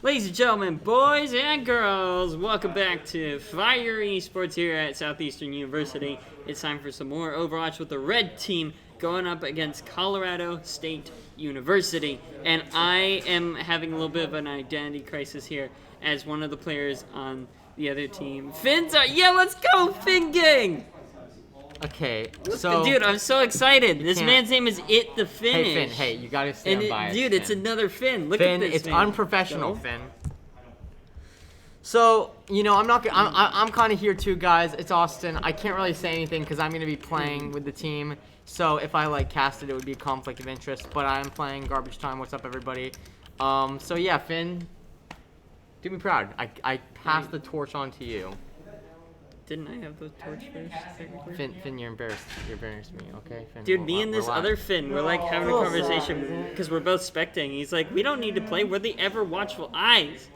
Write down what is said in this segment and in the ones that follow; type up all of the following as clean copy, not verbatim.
Ladies and gentlemen, boys and girls, welcome back to Fire Esports here at Southeastern University. It's time for some more Overwatch with the red team going up against Colorado State University. And I am having a little bit of an identity crisis here as one of the players on the other team. Yeah, let's go, Finn Gang! Okay, so... Dude, I'm so excited. This man's name is It the Finish. Hey, Finn, hey, you gotta stand by it, dude, Finn. it's another Finn. Look Finn, at this, it's man. unprofessional, Finn. So, you know, I'm kind of here too, guys. It's Austin. I can't really say anything because I'm gonna be playing with the team. So if I cast it, it would be a conflict of interest. But I am playing Garbage Time. What's up, everybody? So yeah, Finn, do me proud. I passed the torch on to you. Didn't I have the torch first, technically? Finn, you're embarrassed. You embarrassed me, okay? Finn, dude, me and this other Finn, we're having a conversation because we're both spectating. He's like, we don't need to play. We're the ever watchful eyes,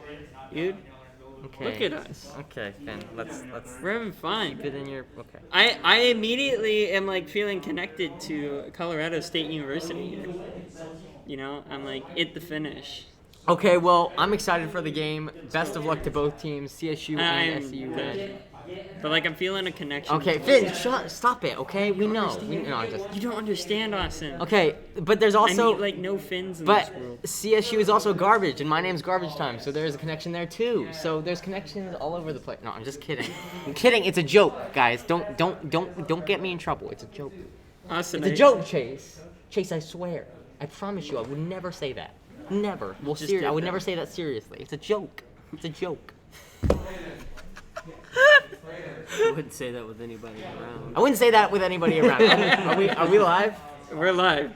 dude. Okay. Look at us. Okay, Finn. Let's. We're having fun. Keep it in your. Okay. I immediately am feeling connected to Colorado State University here. You know, I'm It the Finish. Okay, well, I'm excited for the game. Best of luck to both teams, CSU and SU. But I'm feeling a connection. Okay, Finn, stop it. Okay, we know. You don't understand, Austin. Okay, but there's also I meet, no Finns in this world. But CSU is also garbage, and my name's Garbage Time, so there's a connection there too. So there's connections all over the place. No, I'm just kidding. I'm kidding. It's a joke, guys. Don't get me in trouble. It's a joke. Austin, it's a joke, Chase. Chase, I swear. I promise you, I would never say that. Never. Well, I would never say that seriously. It's a joke. It's a joke. I wouldn't say that with anybody around. I wouldn't say that with anybody around. Are we live? We're live.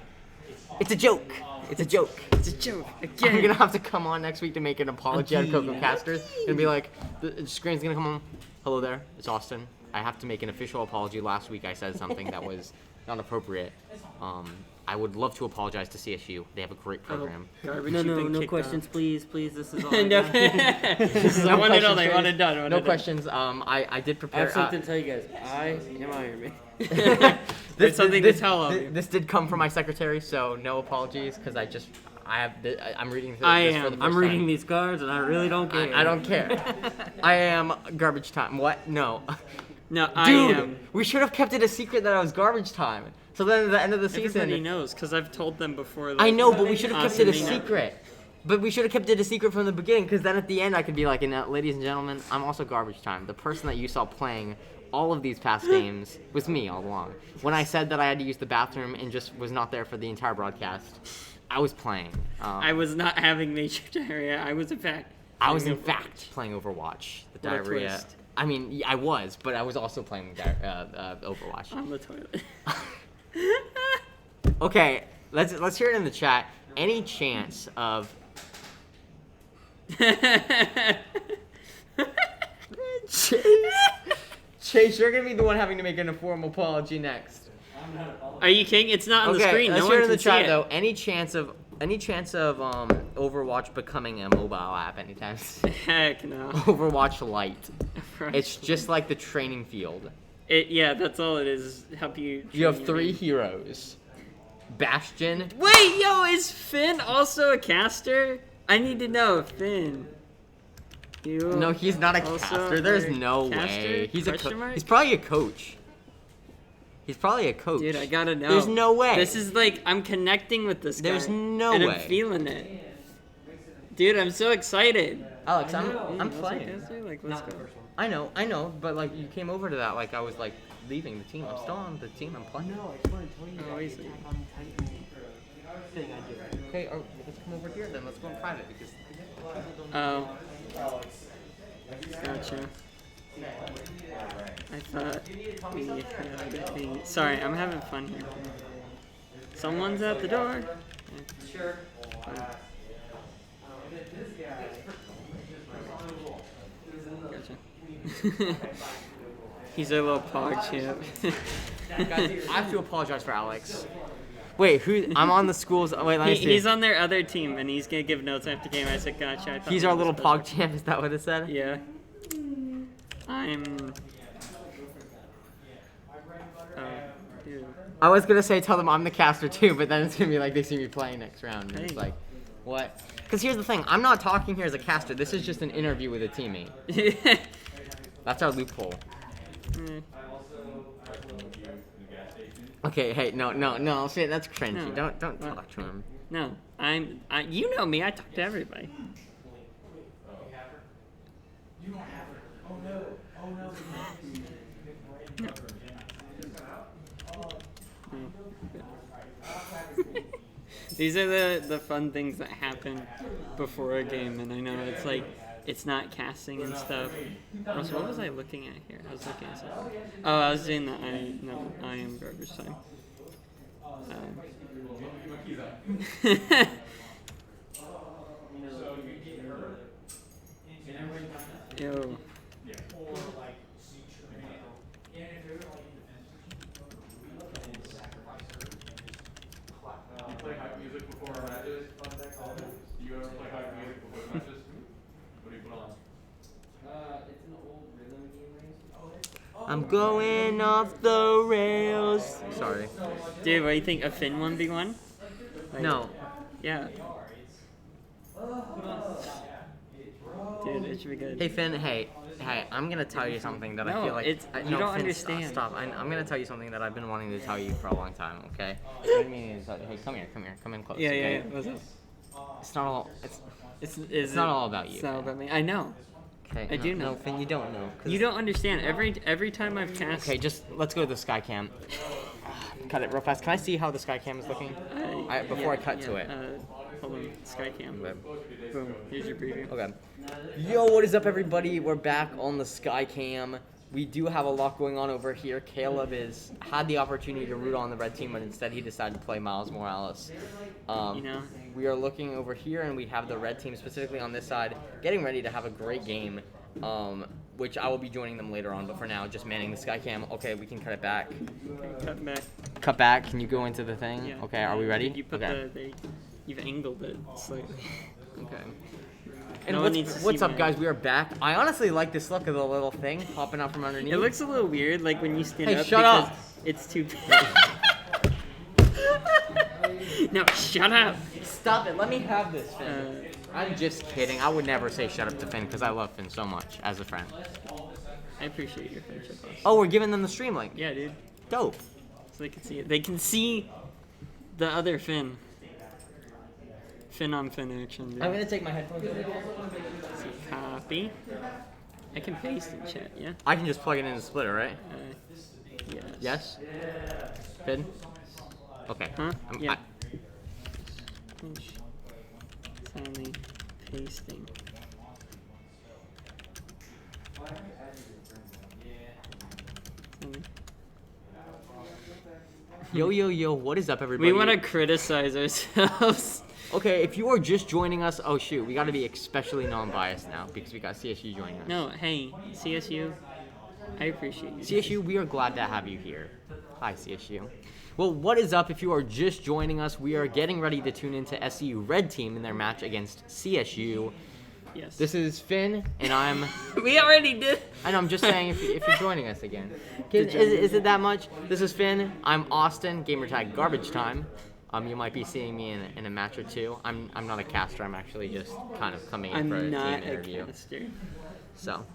It's a joke. It's a joke. It's a joke. Again. I'm gonna have to come on next week to make an apology on Coco Casters and be like, the screen's gonna come on. Hello there, it's Austin. I have to make an official apology. Last week I said something that was not appropriate. I would love to apologize to CSU. They have a great program. No questions, please. This is all. I want it all. I want it done. No questions. I did prepare. I have something to tell you guys. I am Iron Man. There's something to tell you. This did come from my secretary, so no apologies, because I'm reading this for the first I'm reading time. these cards, and I really don't care. I don't care. I am Garbage Time. What? No. No, Dude, I am. We should have kept it a secret that I was Garbage Time. So then at the end of the season... Everybody knows, because I've told them before. I know, but we should have kept it a secret. But we should have kept it a secret from the beginning, because then at the end I could be like, ladies and gentlemen, I'm also Garbage Time. The person that you saw playing all of these past games was me all along. When I said that I had to use the bathroom and just was not there for the entire broadcast, I was playing. I was not having major diarrhea. I was in fact playing Overwatch. The diarrhea. Twist. I mean, I was, but I was also playing Overwatch. On the toilet. Okay, let's hear it in the chat. Any chance of Chase, you're gonna be the one having to make an informal apology next. Are you kidding? It's not on the screen. Let's no hear one it in the can chat see though. Any chance of Overwatch becoming a mobile app anytime soon? Heck no. Overwatch Lite. Right. It's just like the training field. Yeah, that's all it is. Help you. You have 3 heroes. Bastion. Wait, yo, is Finn also a caster? I need to know, Finn. No, he's not a caster. There's no way. He's probably a coach. He's probably a coach. Dude, I gotta know. There's no way. This is I'm connecting with this guy. There's no and way. I'm feeling it. Dude, I'm so excited. Alex, I'm playing. Let's go. I know, but you came over to that I was leaving the team. I'm still on the team. I'm playing. No, I just want to tell you. Oh, easy. Thing I do. Okay, let's come over here then. Let's go in private because. Oh. Gotcha. I thought we had a thing. Sorry, I'm having fun here. Someone's at the door. Sure. Gotcha. He's a little pog champ. Guys, I have to apologize for Alex. Wait, who? I'm on the school's. Wait, let me see. He's on their other team, and he's gonna give notes after game. I said, gotcha. He's our little pog champ. Is that what it said? Yeah. I'm. Oh, dude. I was gonna say tell them I'm the caster too, but then it's gonna be they see me playing next round. And it's What? Because here's the thing. I'm not talking here as a caster. This is just an interview with a teammate. That's our loophole. Okay, hey, no, shit, that's cringy. No. Don't talk to him. No, you know me. I talk to everybody. These are the fun things that happen before a game, and I know it's like it's not casting and stuff. Also, what was I looking at here? I was looking at something. Oh, I was doing the I am garbage time. Yo. Play hype music before our matches? Do you ever play hype music before the matches? What do you put on? It's an old rhythm game. I'm going off the rails. Sorry. Dude, what do you think? A Finn 1v1? Like, No. Yeah. Dude, it should be good. Hey, Finn, hey, I'm going to tell you something that I No, feel like... it's- you no, don't Finn, understand. Stop. I'm going to tell you something that I've been wanting to tell you for a long time, okay? What I mean is, hey, come in close. Yeah, okay? yeah. What's up? It's not all... It's not all about you, It's not all Finn. about me. I know. Okay, I do know. No, Finn, you don't know. 'cause- You don't understand. Every time I've cast. Okay, just let's go to the sky cam. Cut it real fast. Can I see how the sky cam is looking? Before I cut to it. Hold on, Skycam. Okay. Boom. Here's your preview. Okay. Yo, what is up, everybody? We're back on the sky cam. We do have a lot going on over here. Caleb had the opportunity to root on the red team, but instead he decided to play Miles Morales. We are looking over here, and we have the red team specifically on this side, getting ready to have a great game, which I will be joining them later on. But for now, just manning the sky cam. Okay, we can cut it back. Okay, cut back. Cut back. Can you go into the thing? Yeah. Okay, are we ready? You put okay. You've angled it slightly. Okay. And No one needs to what's see up, my- guys? We are back. I honestly like this look of the little thing popping out from underneath. It looks a little weird, like when you stand Hey, up. shut because up. It's too big. No, shut up. Stop it. Let me have this, Finn. I'm just kidding. I would never say shut up to Finn because I love Finn so much as a friend. I appreciate your friendship. Also. Oh, we're giving them the stream link. Yeah, dude. Dope. So they can see it. They can see the other Finn. Finn on Finn action, dude. I'm going to take my headphones off. Copy. I can paste in chat, yeah? I can just plug it in the splitter, right? Yes. Yes? Finn? Okay. Huh? I'm- Yeah. Finally pasting. Yo, what is up, everybody? We want to criticize ourselves. Okay, if you are just joining us, oh shoot, we got to be especially non-biased now because we got CSU joining us. No, hey, CSU, I appreciate you. CSU, we are glad to have you here. Hi, CSU. Well, what is up if you are just joining us? We are getting ready to tune into SCU Red Team in their match against CSU. Yes. This is Finn, and I'm... We already did. I know, I'm just saying if you're joining us again. Is it that much? This is Finn. I'm Austin, gamertag Garbage Time. You might be seeing me in a match or two. I'm not a caster. I'm actually just kind of coming in for a I'm team not a interview. caster. So,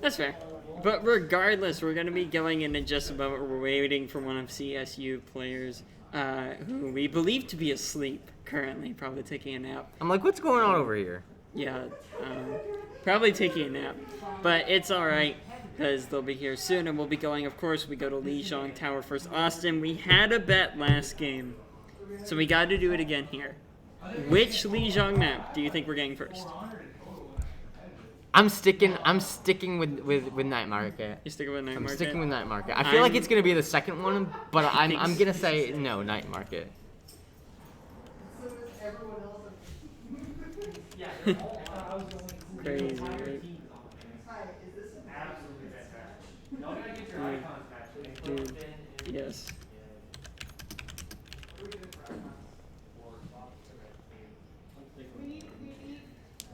That's fair. But regardless, we're going to be going into just about what we're waiting for one of CSU players who we believe to be asleep currently, probably taking a nap. I'm like, what's going on over here? Yeah, probably taking a nap. But it's alright, because they'll be here soon, and we'll be going, of course, we go to Lijiang Tower first. Austin, we had a bet last game, so we got to do it again here. Which Lijiang map do you think we're getting first? I'm sticking with Night Market. You sticking with Night I'm Market? sticking with Night Market. I feel like it's gonna be the second one, but I'm think gonna say no, Night Market. Crazy, right? Dude, yes.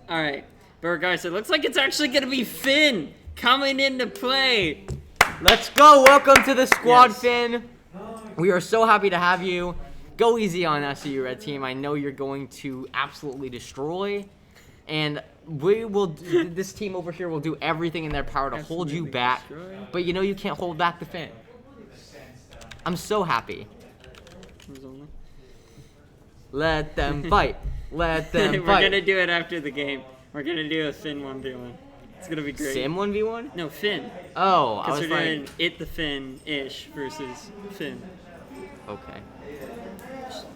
Alright, but guys, it looks like it's actually gonna be Finn coming into play. Let's go! Welcome to the squad, Yes. Finn. We are so happy to have you. go easy on SCU Red Team. I know you're going to absolutely destroy, and this team over here will do everything in their power to hold you Absolutely back. destroy. But you know you can't hold back the Finn. I'm so happy. There's only- Let them fight. Let them We're fight. gonna do it after the game. We're gonna do a Finn 1v1. It's gonna be great. Sim 1v1? No, Finn. Oh, I Because was we're like, doing It the Finn-ish versus Finn. okay.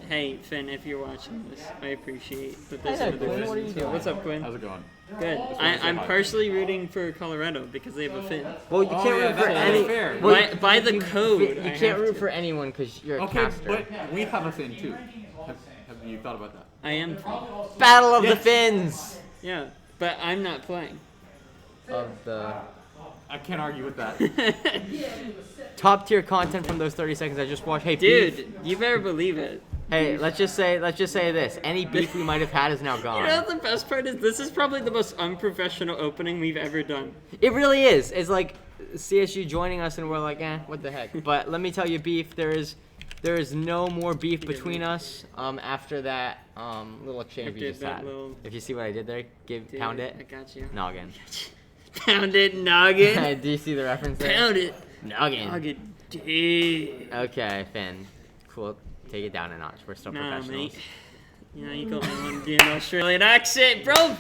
Hey, Finn, if you're watching this, I appreciate that there's Hey, another Quinn, Finn. what are you doing? What's up, Quinn? How's it going? Good. wanted to say I'm hi. partially rooting for Colorado because they have a Finn. Well, you can't root for that's any. fair. Well, By the code, You I can't have root to. for anyone because you're a Okay, caster. but we have a Finn too. Have you thought about that? I am. Battle of the Yes. Finns. Yeah, but I'm not playing. Of the I can't argue with that. top tier content from those 30 seconds I just watched. Hey, Beef. Dude, you better believe it. Hey, let's just say this. Any beef we might have had is now gone. You know what the best part is? This is probably the most unprofessional opening we've ever done. It really is. It's like CSU joining us and we're like, what the heck. But let me tell you, Beef, there is no more beef between us after that little exchange After we just that had. little- If you see what I did there, Dude, pound I it. got you. Noggin. Pound it, noggin. Do you see the reference there? Pound it. Noggin. Noggin. Dude. Okay, Finn. Cool. Take it down a notch. We're still Nah, professionals. mate. You know, you got me one damn Australian accent, bro.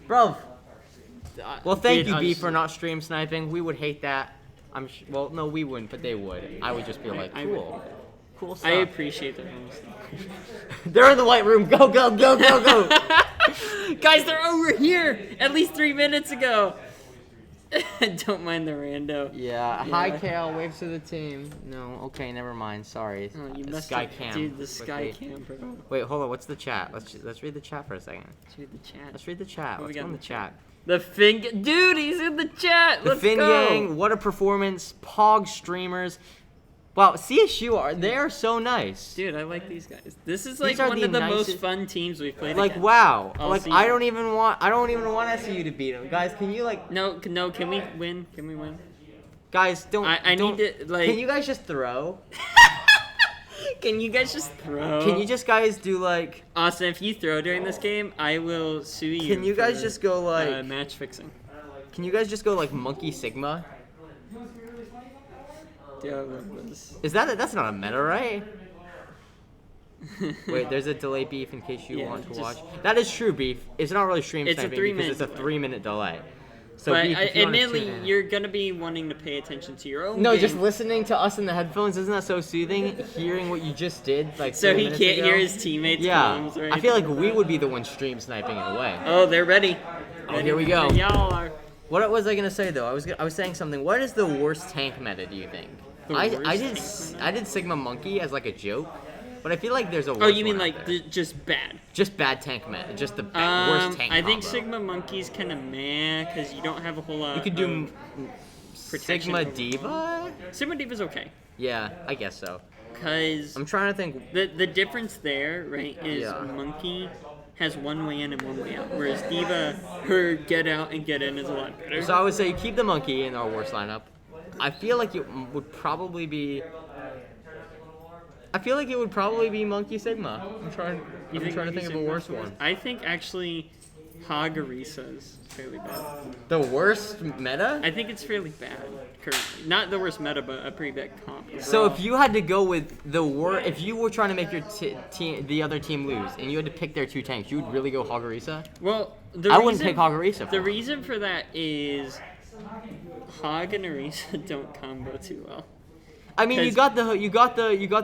Bro. Well, thank Dude, you, B, for not stream sniping. We would hate that. Well, no, we wouldn't, but they would. I would just be like, I would. cool. Cool stuff. I appreciate that. They're in the white room. Go, go, go, go, go. Guys, they're over here at least 3 minutes ago. Don't mind the rando. Yeah. Hi, Kale. Waves to the team. No. Okay, never mind. Sorry. Oh, you messed Sky up. cam. Dude, the sky quickly. cam, bro. Wait, hold on. What's the chat? Let's read the chat for a second. Let's read the chat. Let's read the chat. What we Let's got go in in the chat. The Finn, dude, he's in the chat. The Let's Finn go. Gang. What a performance. Pog streamers. Wow, CSU they are so nice. Dude, I like these guys. This is like are one the of the most nicest- fun teams we've played Like against. wow. All Like season. I don't even want SCU to beat them. Guys, can you like No, can we win? Can we win? guys don't I don't- need to, like... Can you guys just throw? Can you guys just throw? Can you just guys do like Austin, if you throw during this game, I will sue you. Can you guys for, just go like match fixing? Can you guys just go like Monkey Sigma? Dude, I love this. Is that's not a meta, right? Wait, there's a delay beef in case you Yeah, want to just- watch. That is true beef. It's not really stream It's a sniping 3 because it's a minute 3-minute delay. So But beef, if you wanna admittedly, tune in- you're gonna be wanting to pay attention to your own No, game. just listening to us in the headphones, isn't that so soothing? Hearing what you just did, like So 3 he minutes can't ago? hear his teammates' Yeah, comms, right? I feel like we would be the ones stream sniping in a way. Oh, they're ready. Oh, here we go. Y'all are. What was I gonna say though? I was saying something. What is the worst tank meta? Do you think? The I worst did tank meta? I did Sigma Monkey as like a joke, but I feel like there's a worse Oh, you mean one out like there. just bad? Just bad tank meta, just the worst tank I think combo. Sigma Monkey's kind of meh because you don't have a whole lot. You could do of protection Sigma overall. Diva. Sigma Diva's okay Yeah, I guess so. because I'm trying to think. the difference there, right, is Yeah. Monkey has one way in and one way out, whereas Diva, her get out and get in is a lot better. So I would say you keep the monkey in our worst lineup. I feel like it would probably be. I feel like it would probably be Monkey Sigma. I'm trying to think Monkey of a Sigma worse first? one. I think actually Hagarisa's fairly bad. The worst meta? I think it's fairly bad currently. Not the worst meta, but a pretty bad comp. So overall. if you had to go with if you were trying to make your the other team lose, and you had to pick their 2 tanks, you would really go Hagarisa? Well, I wouldn't pick Hagarisa. The reason for that is Hog and Arisa don't combo too well. I mean, you 'cause- got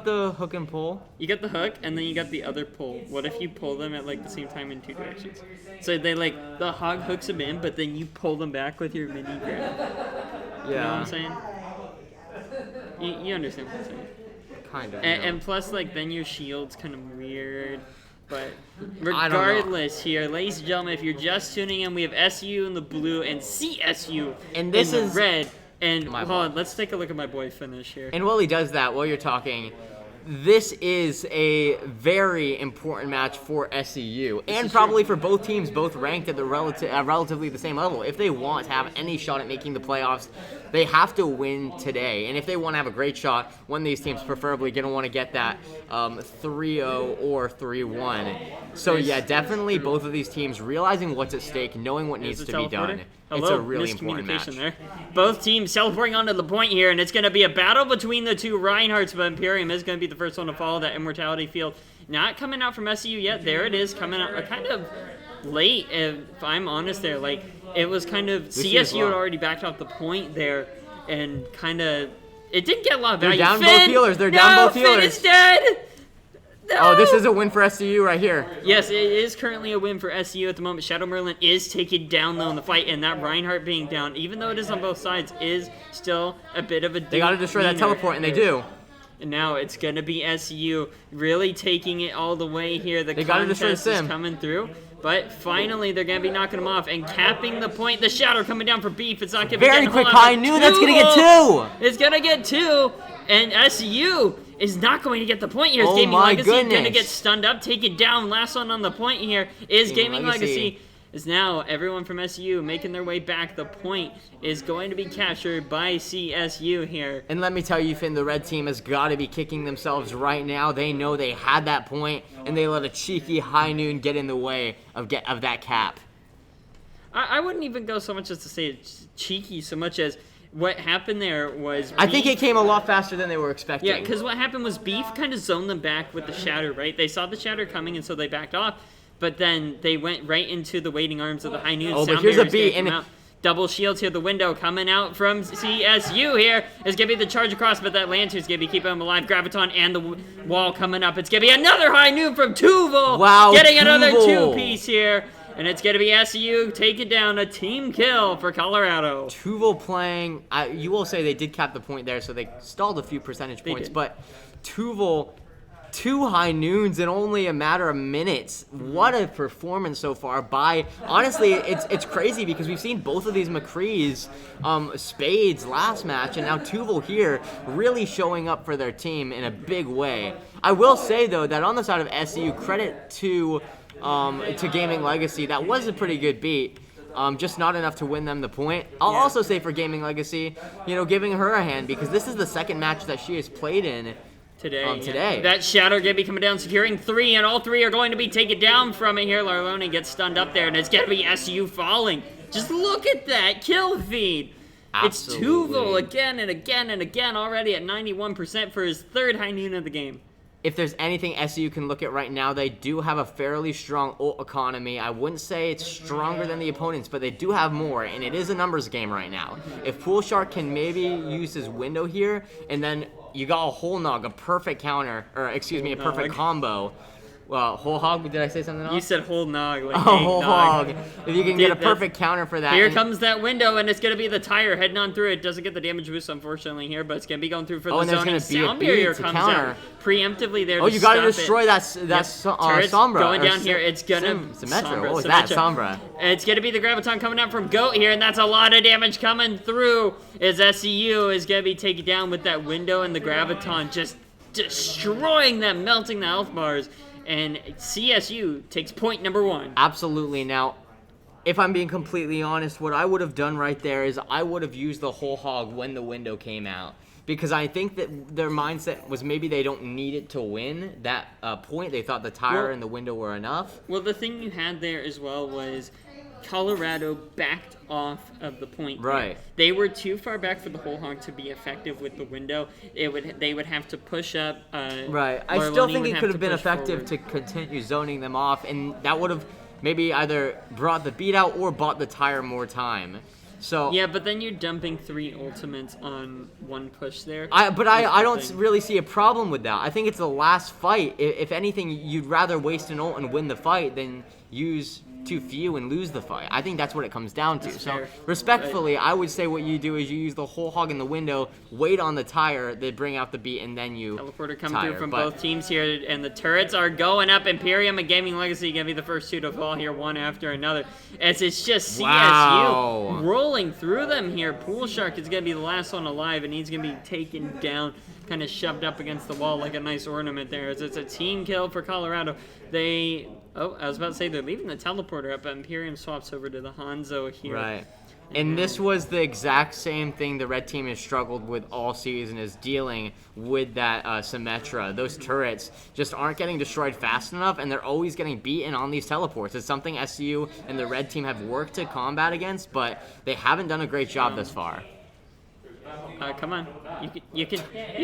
the hook and pull. You got the hook, and then you got the other pull. What if you pull them at like the same time in 2 directions? So they like the hog hooks them in, but then you pull them back with your mini grab. Yeah. You know what I'm saying? You understand what I'm saying? Kind of. And plus, like, then your shield's kind of weird. But I don't know. regardless, here, ladies and gentlemen, if you're just tuning in, we have SU in the blue and CSU And this in the is- red. And My hold boy. on, let's take a look at my boy finish here. And while he does that, while you're talking, this is a very important match for SCU and probably for both teams, both ranked at the relatively the same level. If they want to have any shot at making the playoffs, they have to win today. And if they want to have a great shot, one of these teams preferably going to want to get that 3-0 or 3-1. So yeah, definitely both of these teams realizing what's at stake, knowing what needs to be done. Hello, it's a really important match. There. Both teams teleporting onto the point here, and it's going to be a battle between the two Reinhardts, but Imperium is going to be the first one to follow that Immortality Field. Not coming out from SCU yet. There it is, coming out kind of late, if I'm honest there. Like, it was kind of, CSU had already backed off the point there, and kind of, it didn't get a lot of value. They're down Finn! both healers. They're down both healers. Finn is dead! No! Oh, this is a win for SCU right here. Yes, it is currently a win for SCU at the moment. Shadow Merlin is taken down, though, in the fight, and that Reinhardt being down, even though it is on both sides, is still a bit of a They got to destroy that teleport, and they do. And now it's going to be SCU really taking it all the way here. The contest is coming through. But finally, they're going to be knocking them off and capping the point. The Shadow coming down for Beef. It's not going to be very quick high noon. That's going to get 2. It's going to get 2. And SCU is not going to get the point here. It's Gaming Legacy going to get stunned up, taken down. Last one on the point here is Gaming Legacy. Is now everyone from SCU making their way back. The point is going to be captured by CSU here. And let me tell you, Finn, the red team has got to be kicking themselves right now. They know they had that point, and they let a cheeky high noon get in the way of that cap. I wouldn't even go so much as to say it's cheeky, so much as what happened there was I think it came a lot faster than they were expecting. Yeah, because what happened was Beef kind of zoned them back with the Shatter, right? They saw the Shatter coming, and so they backed off. But then they went right into the waiting arms of the high noon. Oh, but here's a beat. And double shields here, the window coming out from CSU here. Is going to be the charge across, but that Lantern's going to be keeping him alive. Graviton and the wall coming up. It's going to be another high noon from Tuval. Wow, getting another Tuval. 2-piece here. And it's going to be SCU taking down a team kill for Colorado. Tuval playing, you will say they did cap the point there, so they stalled a few percentage points. But Tuval, 2 high noons in only a matter of minutes. What a performance so far by, honestly, it's crazy because we've seen both of these McCree's spades last match, and now Tuval here really showing up for their team in a big way. I will say, though, that on the side of SCU, credit to Gaming Legacy, that was a pretty good beat. Just not enough to win them the point. I'll also say for Gaming Legacy, giving her a hand because this is the second match that she has played in today. That Shadow going to be coming down, securing 3, and all 3 are going to be taken down from it here. Larlone gets stunned up there, and it's going to be SU falling. Just look at that kill feed. Absolutely. It's Tuval again and again and again, already at 91% for his 3rd high noon of the game. If there's anything SU can look at right now, they do have a fairly strong ult economy. I wouldn't say it's stronger than the opponents, but they do have more, and it is a numbers game right now. If Pool Shark can maybe use his window here, and then you got a whole nog, a perfect counter, or excuse me, a perfect combo. Well, whole hog, did I say something else? You said whole nog. Like whole hog. If you can get a perfect counter for that. Here comes that window, and it's going to be the tire heading on through. It doesn't get the damage boost, unfortunately, here, but it's going to be going through for the zoning. Sound barrier comes out preemptively there. Oh, you got to destroy that Sombra. Going down here, it's going to... Symmetra. What was that? Sombra. It's going to be the Graviton coming out from Goat here, and that's a lot of damage coming through as SCU is going to be taken down with that window and the Graviton just destroying them, melting the health bars. And CSU takes point number 1. Absolutely. Now, if I'm being completely honest, what I would have done right there is I would have used the whole hog when the window came out. Because I think that their mindset was maybe they don't need it to win that point. They thought the tire and the window were enough. Well, the thing you had there as well was Colorado backed off of the point. Right. They were too far back for the whole hog to be effective with the window. They would have to push up. Right. I still think it could have been effective to continue zoning them off, and that would have maybe either brought the beat out or bought the tire more time. So yeah, but then you're dumping 3 ultimates on 1 push there. I don't really see a problem with that. I think it's the last fight. If anything, you'd rather waste an ult and win the fight than use too few and lose the fight. I think that's what it comes down to. That's so fair. respectfully, I would say what you do is you use the whole hog in the window, wait on the tire, they bring out the beat, and then you Teleporter coming through from both teams here, and the turrets are going up. Imperium and Gaming Legacy going to be the first 2 to fall here, one after another. As it's just CSU rolling through them here. Pool Shark is going to be the last one alive, and he's going to be taken down. kind of shoved up against the wall like a nice ornament there. As it's a team kill for Colorado. I was about to say they're leaving the teleporter up, but Imperium swaps over to the Hanzo here. Right. And this was the exact same thing the red team has struggled with all season, is dealing with that Symmetra. Those turrets just aren't getting destroyed fast enough, and they're always getting beaten on these teleports. It's something SU and the red team have worked to combat against, but they haven't done a great job thus far. Come on. You can. There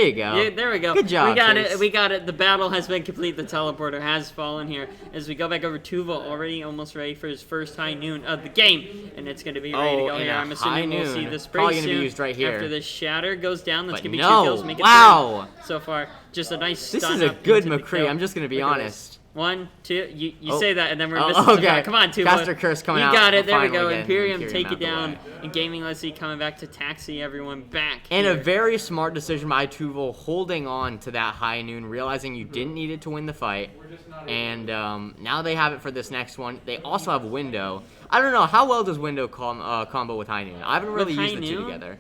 you go. Yeah, there we go. Good job, We got Chase. it. We got it. The battle has been complete. The teleporter has fallen here. As we go back over, Tuva already almost ready for his first high noon of the game, and it's going to be ready to go and here. a I'm assuming high we'll see noon. the spray Probably gonna soon. be used right here. After the shatter goes down, that's But going to be no. 2 kills. Make it Wow. 3 so far. Just a nice This stun is a up good into the McCree. kill. I'm just going to be Look at honest. this. 1, 2. You Oh. say that, and then we're Oh, missing some okay. shot. Come on, Tuva. Caster Curse coming you out. got it. There we Finally go. getting Imperium take out it the down. way. And Gaming Leslie coming back to taxi everyone back. And here. a very smart decision by Tuval, holding on to that high noon, realizing you didn't need it to win the fight. And now they have it for this next one. They also have Window. I don't know, how well does Window combo with high noon? I haven't really With used high the two noon? together.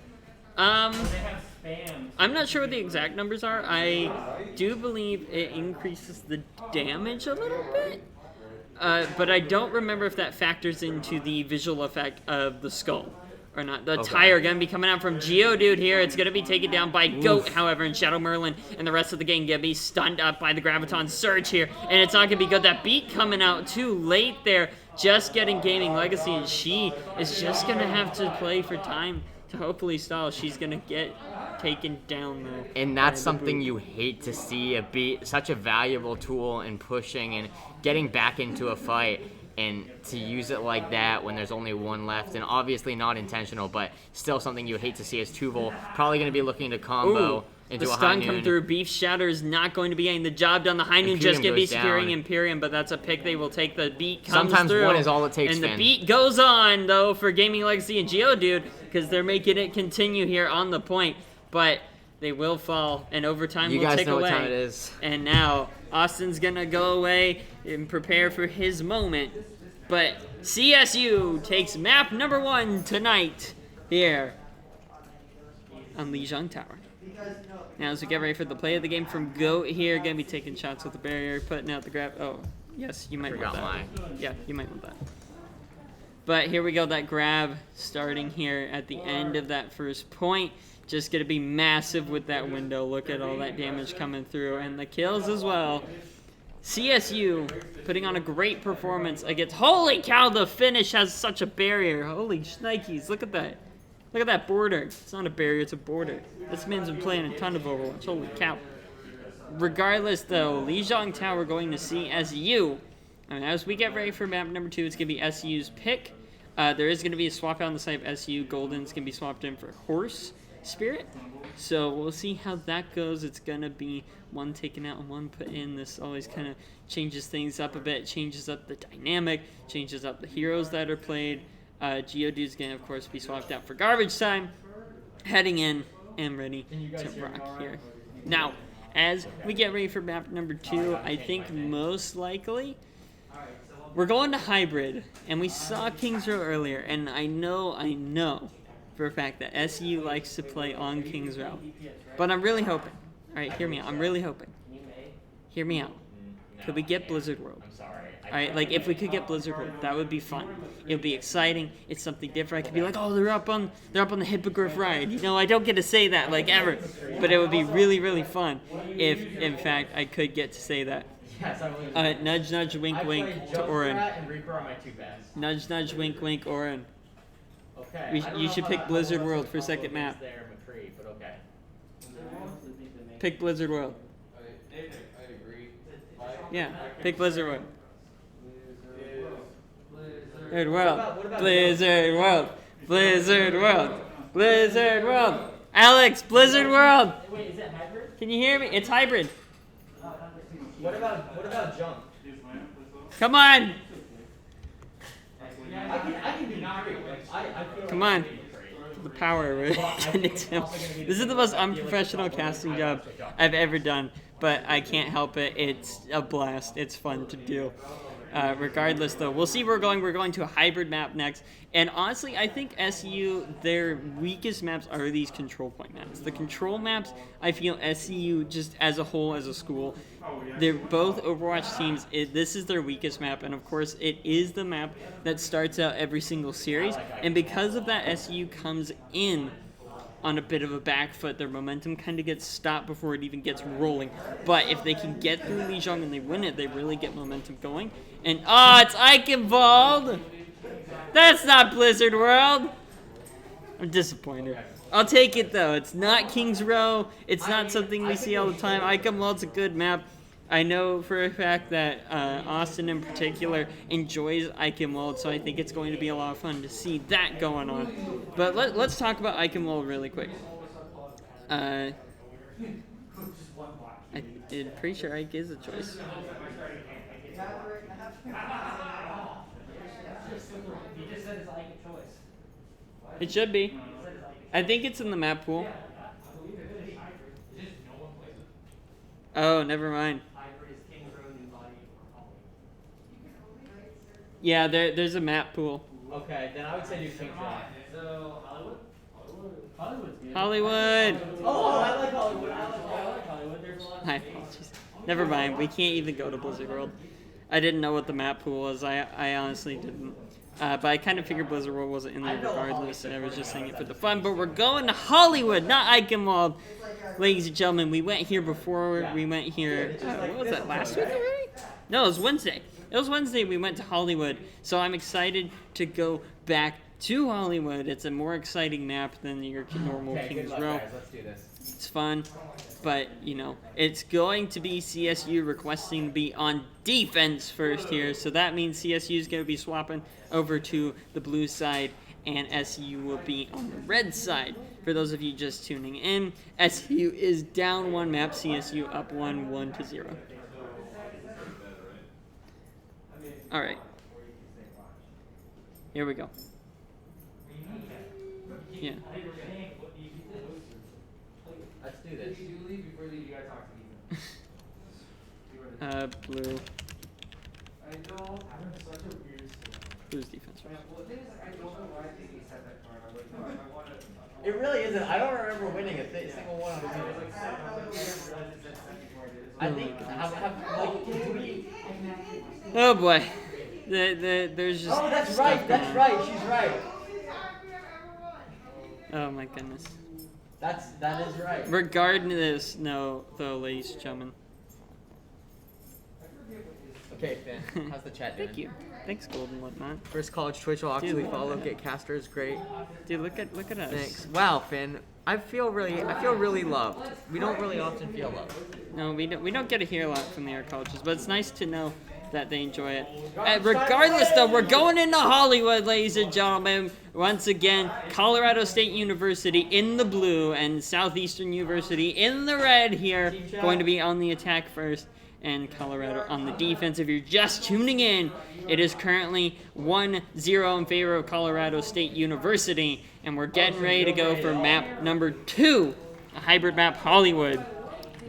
I'm not sure what the exact numbers are. I do believe it increases the damage a little bit. But I don't remember if that factors into the visual effect of the skull or not. The tire going to be coming out from Geodude here. It's going to be taken down by Goat, however, and Shadow Merlin and the rest of the gang going to be stunned up by the Graviton Surge here. And it's not going to be good. That beat coming out too late there. Just getting Gaming Legacy, and she is just going to have to play for time to hopefully stall. She's going to get taken down, though. And that's something you hate to see, such a valuable tool in pushing and getting back into a fight, and to use it like that when there's only one left, and obviously not intentional, but still something you hate to see, as Tuval probably going to be looking to combo into the a high stun noon. come through. Beef Shatter is not going to be getting the job done. The high noon just going to be goes securing down. Imperium, but that's a pick they will take. The beat comes Sometimes through. one is all it takes, And the Finn. beat goes on, though, for Gaming Legacy and Geodude, because they're making it continue here on the point. But they will fall, and overtime You will guys take know away. what time it is. And now Austin's going to go away and prepare for his moment. But CSU takes map number 1 tonight here on Lijiang Tower. Now as we get ready for the play of the game from Goat here, going to be taking shots with the barrier, putting out the grab. Oh, yes, you might want that. mine. Yeah, you might want that. But here we go, that grab starting here at the end of that first point. Just going to be massive with that window. Look at all that damage coming through, and the kills as well. CSU putting on a great performance against... Holy cow, the finish has such a barrier. Holy shnikes, look at that. Look at that border. It's not a barrier, it's a border. This man's been playing a ton of Overwatch. Holy cow. Regardless, though, Lijiang Tower going to CSU. I mean, as we get ready for map number 2, it's going to be SU's pick. There is going to be a swap out on the side of SU. Golden's going to be swapped in for Horse Spirit. So we'll see how that goes. It's going to be one taken out and one put in. This always kind of changes things up a bit, changes up the dynamic, changes up the heroes that are played. Geodude's going to, of course, be swapped out for Garbage Time. Heading in and ready to rock here. Now, as we get ready for map number 2, I think most likely we're going to hybrid, and we saw Kings Row earlier, and I know for a fact that SU likes to play on Kings Row. But I'm really hoping. Alright, hear me out. I'm really hoping. Hear me out. Could we get Blizzard World? Alright, like if we could get Blizzard World, that would be fun. It would be exciting. It's something different. I could be like, oh, they're up on the Hippogriff ride. You know, I don't get to say that like ever. But it would be really, really fun if, in fact, I could get to say that. Nudge, nudge, wink, wink to Orin. Nudge, nudge, wink, wink, Orin. You should pick Blizzard World for second map. Pick Blizzard World. I agree. Yeah, pick Blizzard World. Blizzard World. Blizzard World. Blizzard World. Blizzard World. Alex, Blizzard World. Wait, is it hybrid? Can you hear me? It's hybrid. What about jump? Come on. I can be great. Come on. The power. We're getting it to him. This is the most unprofessional casting job I've ever done, but I can't help it. It's a blast. It's fun to do. Regardless, though, we'll see where we're going. We're going to a hybrid map next. And honestly, I think SU, their weakest maps are these control point maps. The control maps, I feel SU, just as a whole, as a school, they're both Overwatch teams. This is their weakest map. And, of course, it is the map that starts out every single series. And because of that, SU comes in on a bit of a back foot. Their momentum kind of gets stopped before it even gets rolling. But if they can get through Lijiang and they win it, they really get momentum going. And, it's Eichenwald! That's not Blizzard World! I'm disappointed. I'll take it, though. It's not Kings Row. It's not something we see all the time. Eichenwald's a good map. I know for a fact that Austin in particular enjoys Eichenwald, so I think it's going to be a lot of fun to see that going on. But let's talk about Eichenwald really quick. I'm pretty sure Ike is a choice. It should be. I think it's in the map pool. Oh, never mind. Yeah, there's a map pool. Okay, then I would say do Kings Row. So, Hollywood? Hollywood's good. Hollywood! Oh, I like Hollywood. I like Hollywood. There's a lot of My apologies. Never mind, we can't even go to Blizzard World. I didn't know what the map pool was. I honestly didn't. But I kind of figured Blizzard World wasn't in there regardless, and I was just saying it for the fun. But we're going to Hollywood, not Eichenwald. Ladies and gentlemen, we went here before. We went here, what was that, last week already? No, it was Wednesday. It was Wednesday we went to Hollywood. So I'm excited to go back to Hollywood. It's a more exciting map than your normal Kings Row. Let's do this. It's fun, but, it's going to be CSU requesting to be on defense first here. So that means CSU is going to be swapping over to the blue side, and SU will be on the red side. For those of you just tuning in, SU is down one map, CSU up 1-0. All right. Here we go. Yeah. Let's do this. Blue. Blue's defense. It really isn't. I don't remember winning a single one of them. I think. Do we? Oh boy. There's just. Oh, that's stuff right. going That's on. right. She's right. Oh my goodness. That is right. Regardless, though, ladies and gentlemen. Okay, Finn. How's the chat doing? Thank you. Thanks, Gold and whatnot. First college Twitch will actually follow. Get casters, great. Dude, look at us. Thanks. Wow, Finn. I feel really loved. We don't really often feel loved. No, we don't get to hear a lot from the air colleges, but it's nice to know that they enjoy it. Regardless, though, we're going into Hollywood, ladies and gentlemen. Once again, Colorado State University in the blue and Southeastern University in the red here, going to be on the attack first, and Colorado on the defense. If you're just tuning in, it is currently 1-0 in favor of Colorado State University, and we're getting ready to go for map number 2, a hybrid map, Hollywood,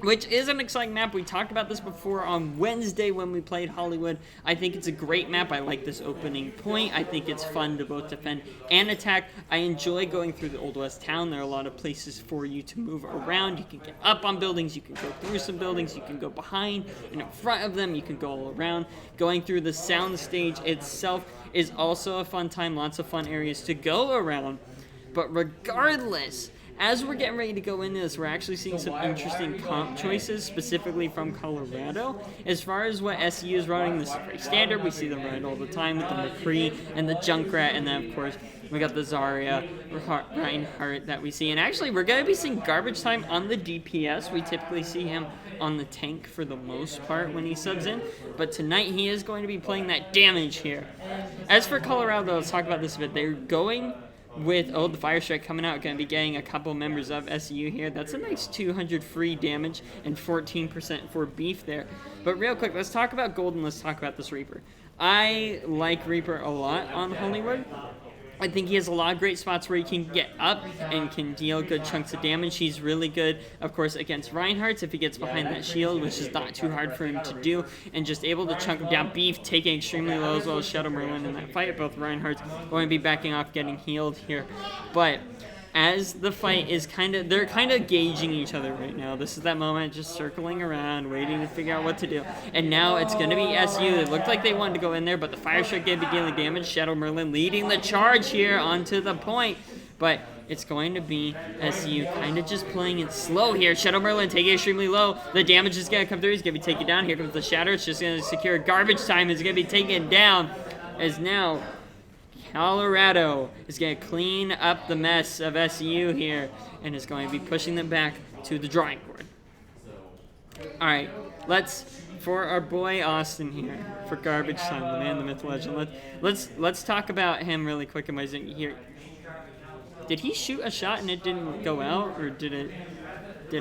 which is an exciting map. We talked about this before on Wednesday when we played Hollywood. I think it's a great map. I like this opening point. I think it's fun to both defend and attack. I enjoy going through the Old West Town. There are a lot of places for you to move around. You can get up on buildings. You can go through some buildings. You can go behind and in front of them. You can go all around. Going through the sound stage itself is also a fun time. Lots of fun areas to go around. But regardless, as we're getting ready to go into this, we're actually seeing some interesting comp choices, specifically from Colorado. As far as what SU is running, this is pretty standard. We see them run all the time with the McCree and the Junkrat, and then, of course, we got the Zarya, Reinhardt that we see. And actually, we're going to be seeing Garbage Time on the DPS. We typically see him on the tank for the most part when he subs in. But tonight, he is going to be playing that damage here. As for Colorado, let's talk about this a bit. They're going with, the Fire Strike coming out, going to be getting a couple members of SU here. That's a nice 200 free damage and 14% for beef there. But real quick, let's talk about Golden. Let's talk about this Reaper. I like Reaper a lot on Hollywood. I think he has a lot of great spots where he can get up and can deal good chunks of damage. He's really good, of course, against Reinhardt's if he gets behind that shield, which is not too hard for him to do, and just able to chunk him down. Beef taking extremely low as well as Shadow Merlin in that fight. Both Reinhardt's going to be backing off, getting healed here. But as the fight is they're kind of gauging each other right now. This is that moment, just circling around, waiting to figure out what to do. And now it's going to be SU. It looked like they wanted to go in there, but the Fire Strike gave the dealing damage. Shadow Merlin leading the charge here onto the point. But it's going to be SU kind of just playing it slow here. Shadow Merlin taking extremely low. The damage is going to come through. He's going to be taken down. Here comes the Shatter. It's just going to secure Garbage Time. Is going to be taken down as now Colorado is going to clean up the mess of SU here and is going to be pushing them back to the drawing board. All right, for our boy Austin here, for Garbage Time, the man, the myth, legend. Let's talk about him really quick. Am I here? Did he shoot a shot and it didn't go out, or did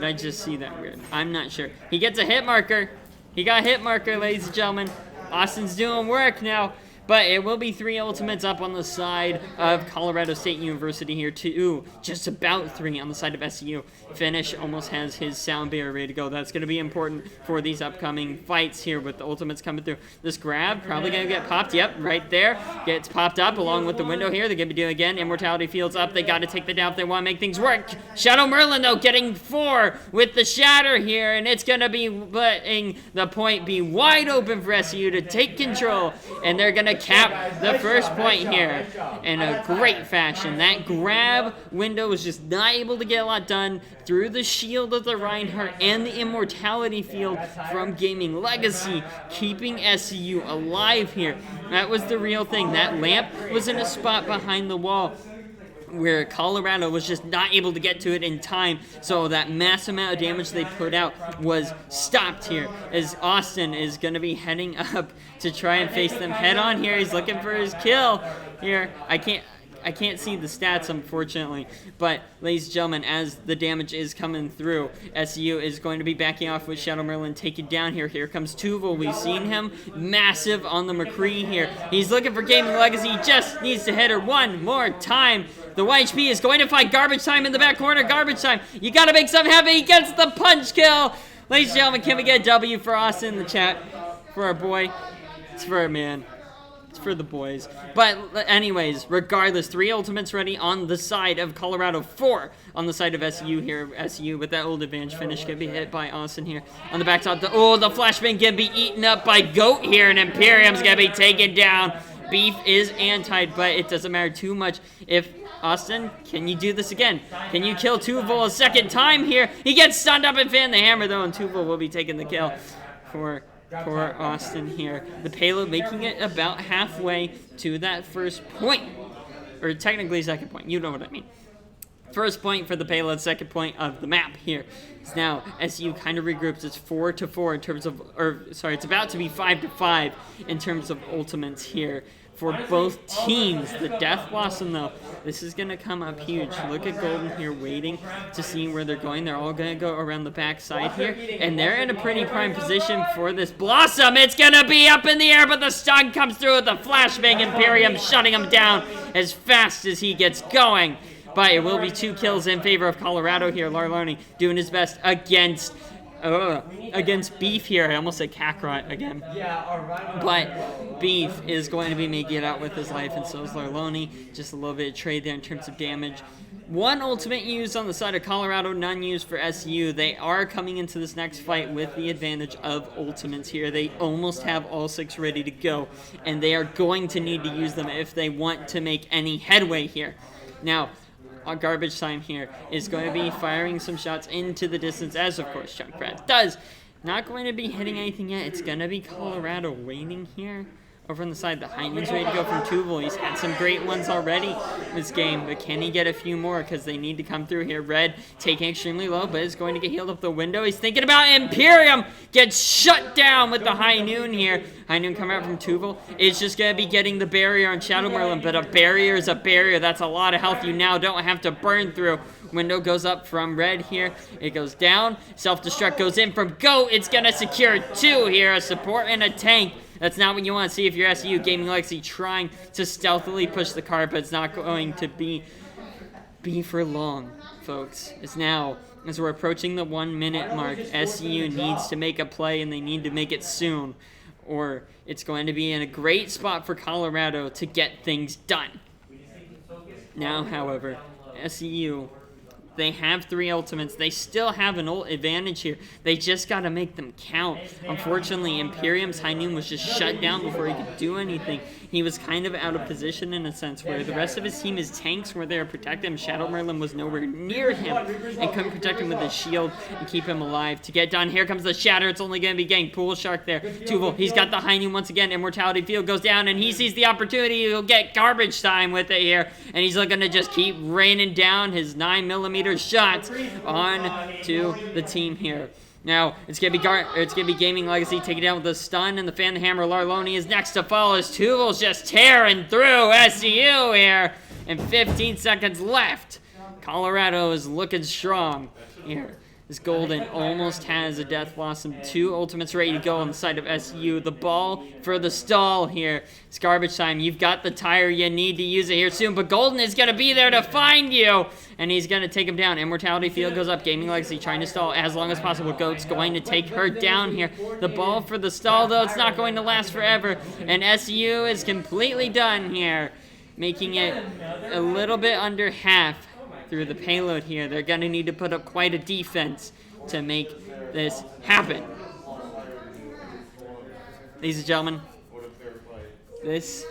I just see that weird? I'm not sure. He gets a hit marker. He got a hit marker, ladies and gentlemen. Austin's doing work now. But it will be 3 ultimates up on the side of Colorado State University here, too. Just about 3 on the side of SU. Finish almost has his sound barrier ready to go. That's going to be important for these upcoming fights here with the ultimates coming through. This grab probably going to get popped. Yep, right there. Gets popped up along with the window here. They're going to be doing again. Immortality Field's up. They got to take the down if they want to make things work. Shadow Merlin, though, getting 4 with the Shatter here. And it's going to be letting the point be wide open for SU to take control. And they're going to cap the first point here in a great fashion. That grab window was just not able to get a lot done through the shield of the Reinhardt and the Immortality Field from Gaming Legacy, keeping SCU alive here. That was the real thing. That lamp was in a spot behind the wall where Colorado was just not able to get to it in time, so that mass amount of damage they put out was stopped here, as Austin is going to be heading up to try and face them head on here. He's looking for his kill here. I can't see the stats, unfortunately, but ladies and gentlemen, as the damage is coming through, SU is going to be backing off with Shadow Merlin taken down here. Here comes Tuval. We've seen him massive on the McCree here. He's looking for Gaming Legacy. He just needs to hit her one more time. The YHP is going to find Garbage Time in the back corner. Garbage Time, you got to make something happen. He gets the punch kill. Ladies and gentlemen, can we get a W for Austin in the chat? For our boy. It's for our man. It's for the boys. But anyways, regardless, 3 ultimates ready on the side of Colorado, 4 on the side of SU here. SU with that old advantage finish can be hit by Austin here on the backside. The flashbang can be eaten up by Goat here, and Imperium's gonna be taken down. Beef is anti, but it doesn't matter too much. If Austin, can you do this again? Can you kill Tuval a second time here? He gets stunned up and fan the hammer though, and Tuval will be taking the kill for Austin here. The payload making it about halfway to that first point. Or technically second point. You know what I mean. First point for the payload, second point of the map here. So now SU kind of regroups. It's 4-4 in terms of, it's about to be 5-5 in terms of ultimates here for both teams. The Death Blossom, though, this is going to come up huge. Look at Golden here waiting to see where they're going. They're all going to go around the back side here, and they're in a pretty prime position for this Blossom. It's going to be up in the air, but the stun comes through with the flashbang. Imperium shutting him down as fast as he gets going. But it will be 2 kills in favor of Colorado here. Larloni doing his best against Beef here. I almost said Kakarot again. But Beef is going to be making it out with his life, and so is Larloni. Just a little bit of trade there in terms of damage. 1 ultimate used on the side of Colorado, none used for SU. They are coming into this next fight with the advantage of ultimates here. They almost have all 6 ready to go, and they are going to need to use them if they want to make any headway here. Now, our Garbage Time here is going to be firing some shots into the distance, as of course Junkrat does. Not going to be hitting anything yet. It's going to be Colorado waiting here. Over on the side, the high needs ready to go from Tuval. He's had some great ones already this game, but can he get a few more? Because they need to come through here. Red taking extremely low, but is going to get healed up the window. He's thinking about Imperium. Gets shut down with the High Noon here. High Noon coming out from Tuval. It's just going to be getting the barrier on Shadow Merlin, but a barrier is a barrier. That's a lot of health you now don't have to burn through. Window goes up from Red here. It goes down. Self-destruct goes in from Goat. It's going to secure 2 here, a support and a tank. That's not what you want to see if you're SU. Gaming Legacy trying to stealthily push the card, but it's not going to be for long, folks. It's now, as we're approaching the 1 minute mark, SU needs to make a play, and they need to make it soon, or it's going to be in a great spot for Colorado to get things done. Now, however, SU, they have 3 ultimates. They still have an ult advantage here. They just got to make them count. Unfortunately, Imperium's High Noon was just shut down before he could do anything. He was kind of out of position in a sense, where the rest of his team, his tanks were there to protect him. Shadow Merlin was nowhere near him and couldn't protect him with his shield and keep him alive. To get done, here comes the Shatter. It's only going to be getting Pool Shark there. Tuval, he's got the High Noon once again. Immortality Field goes down, and he sees the opportunity. He'll get garbage time with it here, and he's looking to just keep raining down his 9mm shots on to the team here. Now, it's gonna be Gaming Legacy taking down with the stun and the Fan the Hammer. Larloni is next to follow as Tuval's just tearing through SCU here. And 15 seconds left. Colorado is looking strong here. This Golden almost has a Death Blossom. 2 ultimates ready to go on the side of SU. The ball for the stall here. It's garbage time. You've got the tire. You need to use it here soon. But Golden is going to be there to find you. And he's going to take him down. Immortality Field goes up. Gaming Legacy trying to stall as long as possible. Goat's going to take her down here. The ball for the stall, though. It's not going to last forever. And SU is completely done here. Making it a little bit under half. Through the payload here. They're going to need to put up quite a defense to make this happen. Ladies and gentlemen, this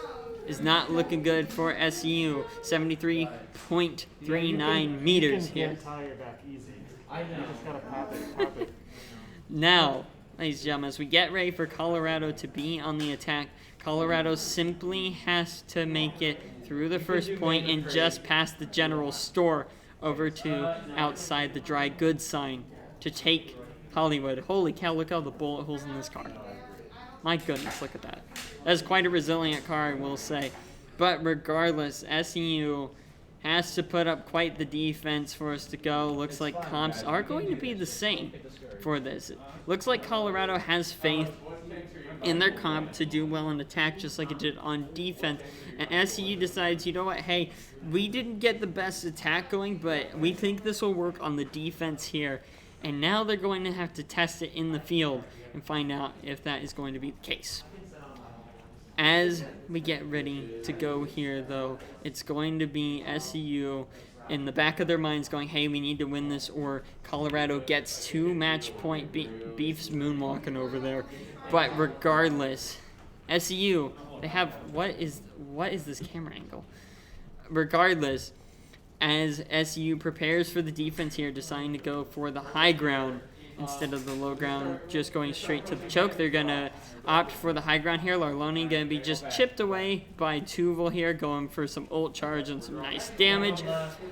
is not looking good for SU. 73.39 meters here. Now, ladies and gentlemen, as we get ready for Colorado to be on the attack, Colorado simply has to make it through the first point and just past the general store over to outside the dry goods sign to take Hollywood. Holy cow, look at all the bullet holes in this car. My goodness, look at that. That's quite a resilient car, I will say. But regardless, SEU has to put up quite the defense for us to go. Looks like comps are going to be the same for this. It looks like Colorado has faith in their comp to do well in attack just like it did on defense. And SCU decides, you know what, hey, we didn't get the best attack going, but we think this will work on the defense here. And now they're going to have to test it in the field and find out if that is going to be the case. As we get ready to go here, though, it's going to be SCU in the back of their minds going, hey, we need to win this, or Colorado gets 2 match point. Beef's moonwalking over there. But regardless, SCU, they have, what is this camera angle? Regardless, as SCU prepares for the defense here, deciding to go for the high ground instead of the low ground, just going straight to the choke. They're going to opt for the high ground here. Larloni going to be just chipped away by Tuval here, going for some ult charge and some nice damage.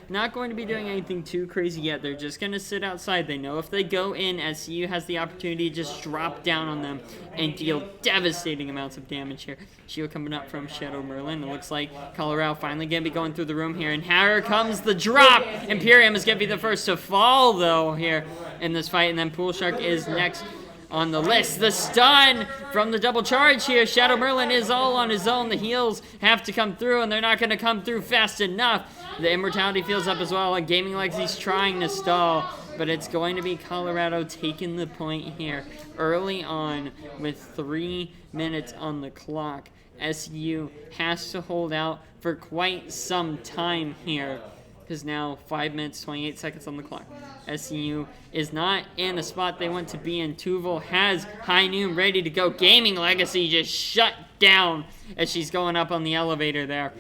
Not going to be doing anything too crazy yet. They're just going to sit outside. They know if they go in, SCU has the opportunity to just drop down on them and deal devastating amounts of damage here. Shield coming up from Shadow Merlin. It looks like Colorado finally going to be going through the room here. And here comes the drop. Imperium is going to be the first to fall, though, here in this fight. And then Pool Shark is next on the list. The stun from the double charge here. Shadow Merlin is all on his own. The heals have to come through, and they're not going to come through fast enough. The Immortality Field's up as well, and Gaming Legacy's trying to stall, but it's going to be Colorado taking the point here early on with 3 minutes on the clock. SU has to hold out for quite some time here, because now 5 minutes, 28 seconds on the clock. SCU is not in a spot they want to be in. Tuval has High Noon ready to go. Gaming Legacy just shut down as she's going up on the elevator there.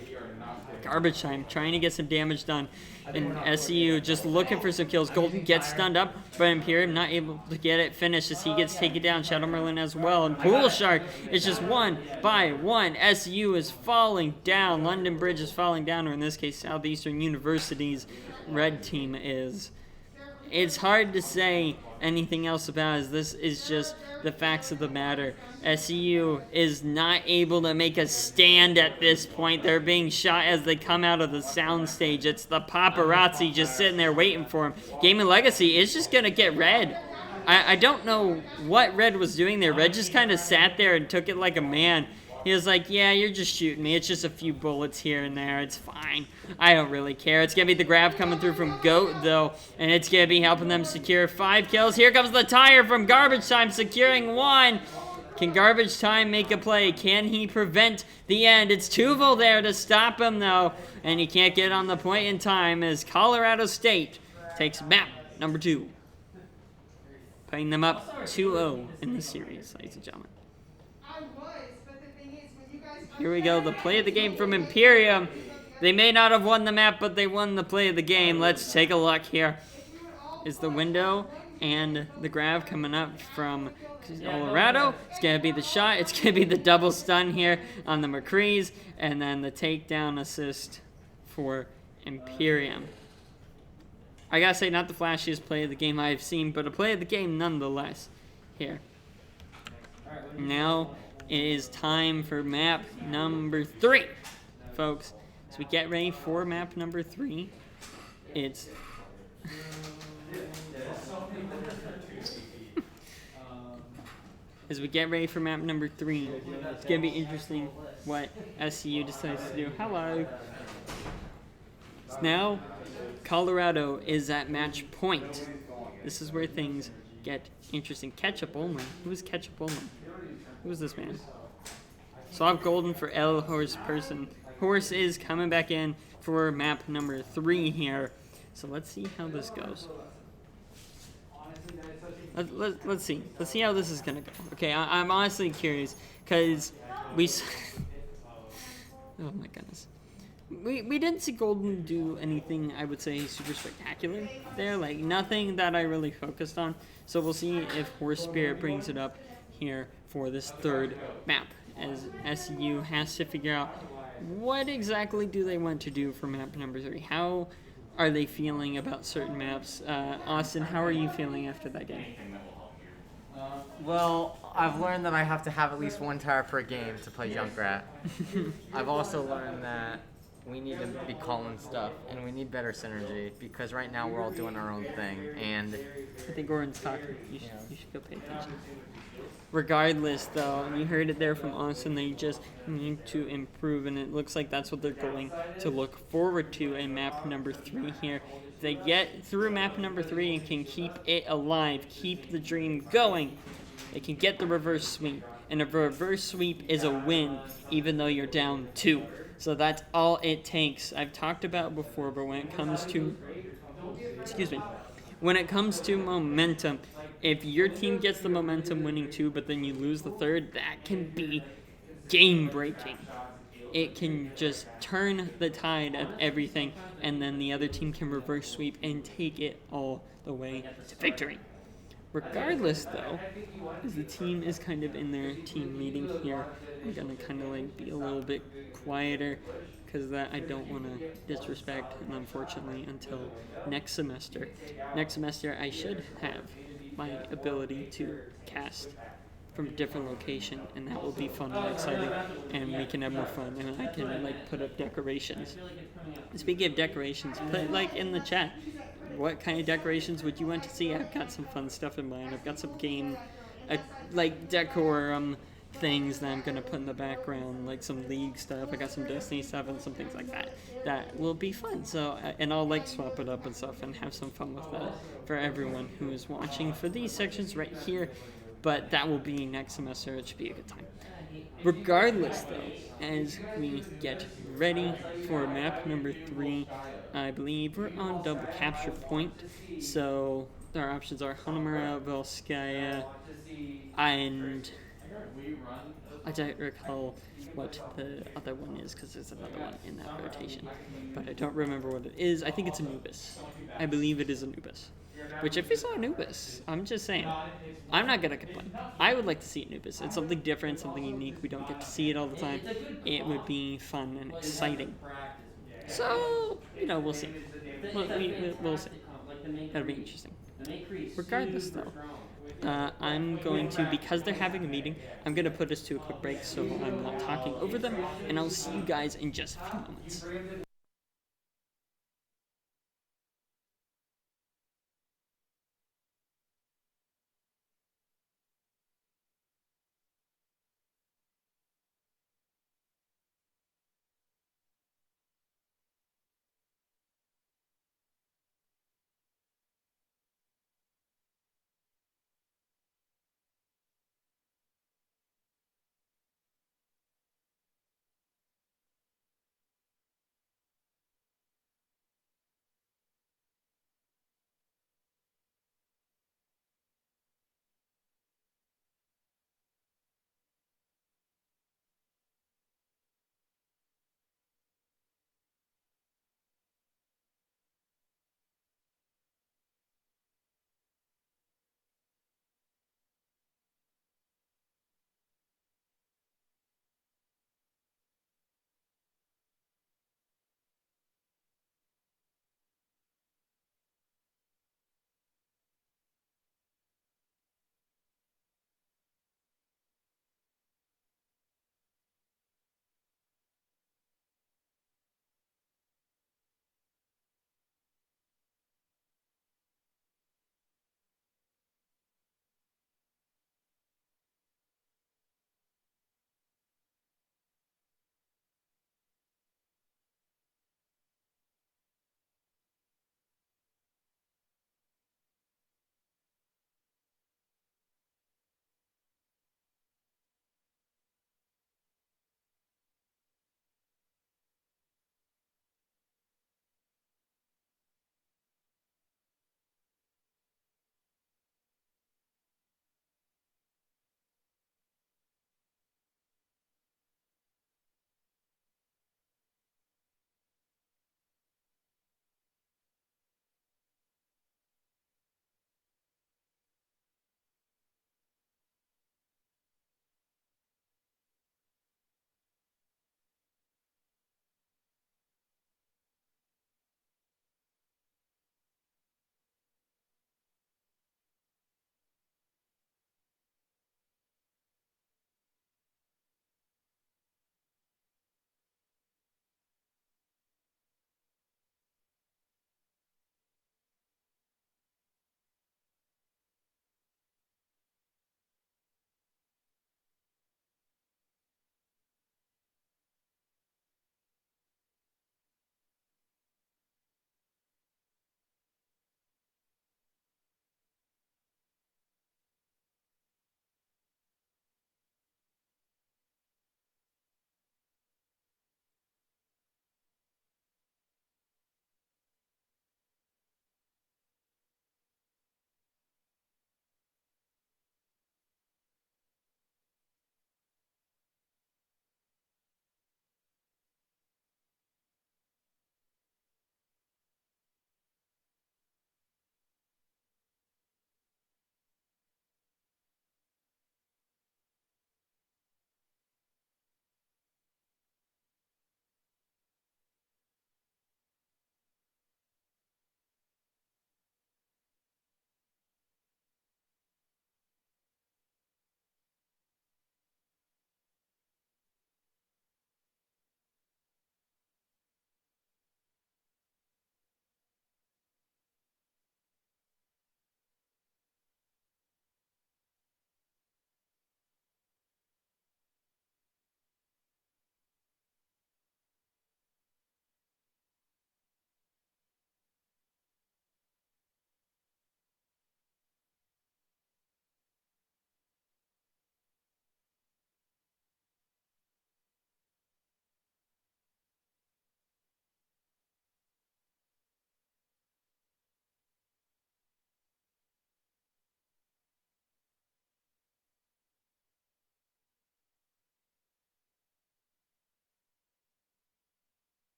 Garbage time, trying to get some damage done. And SCU just looking for some kills. Golden gets stunned up, but Imperium not able to get it finished as he gets taken down. Shadow Merlin as well. And Pool Shark is just 1 by 1. SCU is falling down. London Bridge is falling down, or in this case, Southeastern University's red team is. It's hard to say anything else about it. This is just the facts of the matter. SCU is not able to make a stand at this point. They're being shot as they come out of the soundstage. It's the paparazzi just sitting there waiting for him. Gaming Legacy is just going to get red. I don't know what Red was doing there. Red just kind of sat there and took it like a man. He was like, yeah, you're just shooting me. It's just a few bullets here and there. It's fine. I don't really care. It's going to be the grab coming through from Goat, though, and it's going to be helping them secure 5 kills. Here comes the tire from Garbage Time, securing 1. Can Garbage Time make a play? Can he prevent the end? It's Tuval there to stop him, though, and he can't get on the point in time as Colorado State takes map number 2. Putting them up 2-0 in the series, ladies and gentlemen. Here we go, the play of the game from Imperium. They may not have won the map, but they won the play of the game. Let's take a look here. Is the window and the grab coming up from Colorado. It's going to be the shot. It's going to be the double stun here on the McCrees, and then the takedown assist for Imperium. I gotta say, not the flashiest play of the game I've seen, but a play of the game nonetheless here. Now it is time for map number 3, folks. As we get ready for map number 3, it's... As we get ready for map number 3, it's going to be interesting what SCU decides to do. Hello. So now, Colorado is at match point. This is where things get interesting. Ketchup only. Who is ketchup only? Who is this man? So I've golden for L Horse person. Horse is coming back in for map number 3 here. So let's see how this goes. Let's see. Let's see how this is going to go. Okay, I'm honestly curious because we... Oh my goodness. We didn't see Golden do anything, I would say, super spectacular there. Like, nothing that I really focused on. So we'll see if Horse Spirit brings it up here for this 3rd map. As SU has to figure out what exactly do they want to do for map number 3. How are they feeling about certain maps? Austin, how are you feeling after that game? Well, I've learned that I have to have at least 1 tire per game to play Junkrat. I've also learned that we need to be calling stuff, and we need better synergy, because right now we're all doing our own thing, and... I think Gordon's talking. You should go pay attention. Regardless, though, you heard it there from Austin, they just need to improve, and it looks like that's what they're going to look forward to in map number 3 here. If they get through map number 3 and can keep it alive, keep the dream going, they can get the reverse sweep. And a reverse sweep is a win, even though you're down 2. So that's all it takes. I've talked about before, but when it comes to, when it comes to momentum, if your team gets the momentum winning 2, but then you lose the 3rd, that can be game breaking. It can just turn the tide of everything, and then the other team can reverse sweep and take it all the way to victory. Regardless, though, as the team is kind of in their team meeting here, I'm going to kind of like be a little bit quieter because that I don't want to disrespect, and unfortunately, until next semester. Next semester, I should have my ability to cast from a different location, and that will be fun and exciting, and we can have more fun, and I can like put up decorations. Speaking of decorations, put like in the chat, what kind of decorations would you want to see? I've got some fun stuff in mind. I've got some game, like decor things that I'm going to put in the background, like some League stuff. I got some Destiny stuff and some things like that. That will be fun. So, and I'll like swap it up and stuff and have some fun with that for everyone who is watching for these sections right here. But that will be next semester. It should be a good time. Regardless, though, as we get ready for map number 3, I believe we're on double capture point. So our options are Hanamura, Volskaya, and I don't recall what the other one is because there's another one in that rotation. But I don't remember what it is. I think it's Anubis. I believe it is Anubis. Which, if it's not Anubis, I'm just saying, I'm not going to complain. I would like to see Anubis. It's something different, something unique. We don't get to see it all the time. It would be fun and exciting. So, we'll see. We'll see. That'll be interesting. Regardless, though, I'm going to, because they're having a meeting, I'm going to put us to a quick break so I'm not talking over them, and I'll see you guys in just a few moments.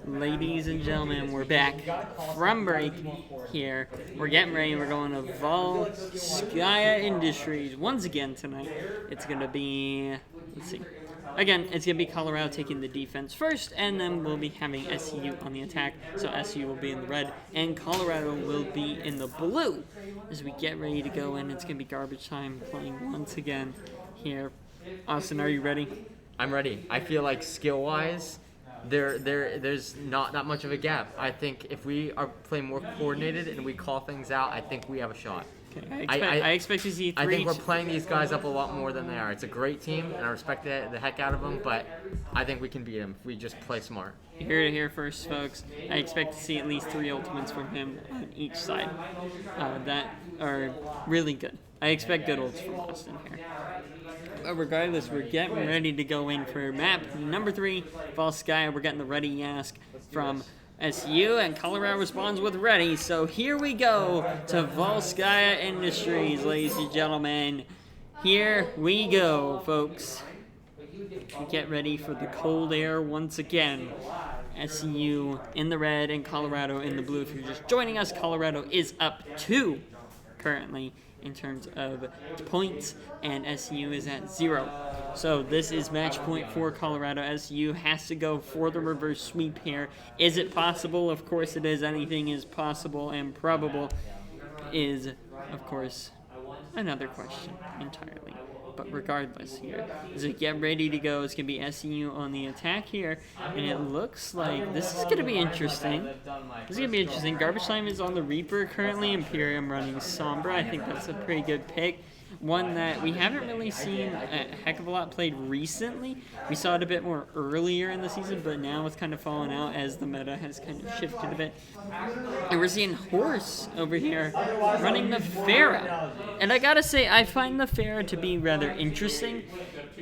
Ladies and gentlemen, we're back from break here. We're getting ready. We're going to Volskaya Industries once again tonight. It's going to be, let's see. Again, it's going to be Colorado taking the defense first, and then we'll be having SCU on the attack. So SCU will be in the red, and Colorado will be in the blue. As we get ready to go in, it's going to be garbage time playing once again here. Austin, are you ready? I'm ready. I feel like skill-wise, there's not that much of a gap. I think if we are playing more coordinated and we call things out, I think we have a shot. Okay, I expect to see 3. I think we're playing these guys up a lot more than they are. It's a great team, and I respect the heck out of them, but I think we can beat them if we just play smart. You heard it here first, folks. I expect to see at least 3 ultimates from him on each side that are really good. I expect good ults from Austin here. But regardless, we're getting ready to go in for map number 3, Volskaya. We're getting the ready ask from SU, and Colorado responds with ready. So here we go to Volskaya Industries, ladies and gentlemen. Here we go, folks. Get ready for the cold air once again. SU in the red and Colorado in the blue. If you're just joining us, Colorado is up 2 currently in terms of points, and SU is at 0. So this is match point for Colorado. SU has to go for the reverse sweep here. Is it possible? Of course it is. Anything is possible, and probable is, of course, another question entirely. But regardless here, as we get ready to go, it's going to be SCU on the attack here, and it looks like this is going to be interesting. This is going to be interesting. Garbage Time is on the Reaper currently, Imperium running Sombra. I think that's a pretty good pick. One that we haven't really seen a heck of a lot played recently. We saw it a bit more earlier in the season, but now it's kind of fallen out as the meta has kind of shifted a bit. And we're seeing Horse over here running the Pharah. And I gotta say, I find the Pharah to be rather interesting.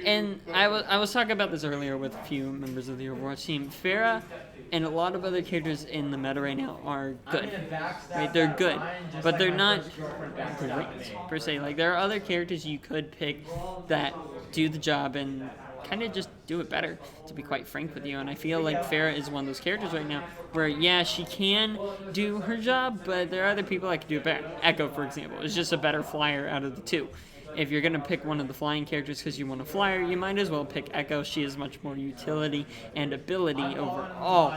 And I was talking about this earlier with a few members of the Overwatch team. Pharah and a lot of other characters in the meta right now are good. Right? They're good, but they're not great, per se. Like, there are other characters you could pick that do the job and kind of just do it better, to be quite frank with you. And I feel like Pharah is one of those characters right now where, yeah, she can do her job, but there are other people that can do it better. Echo, for example, is just a better flyer out of the 2. If you're going to pick one of the flying characters because you want to flyer, you might as well pick Echo. She has much more utility and ability overall.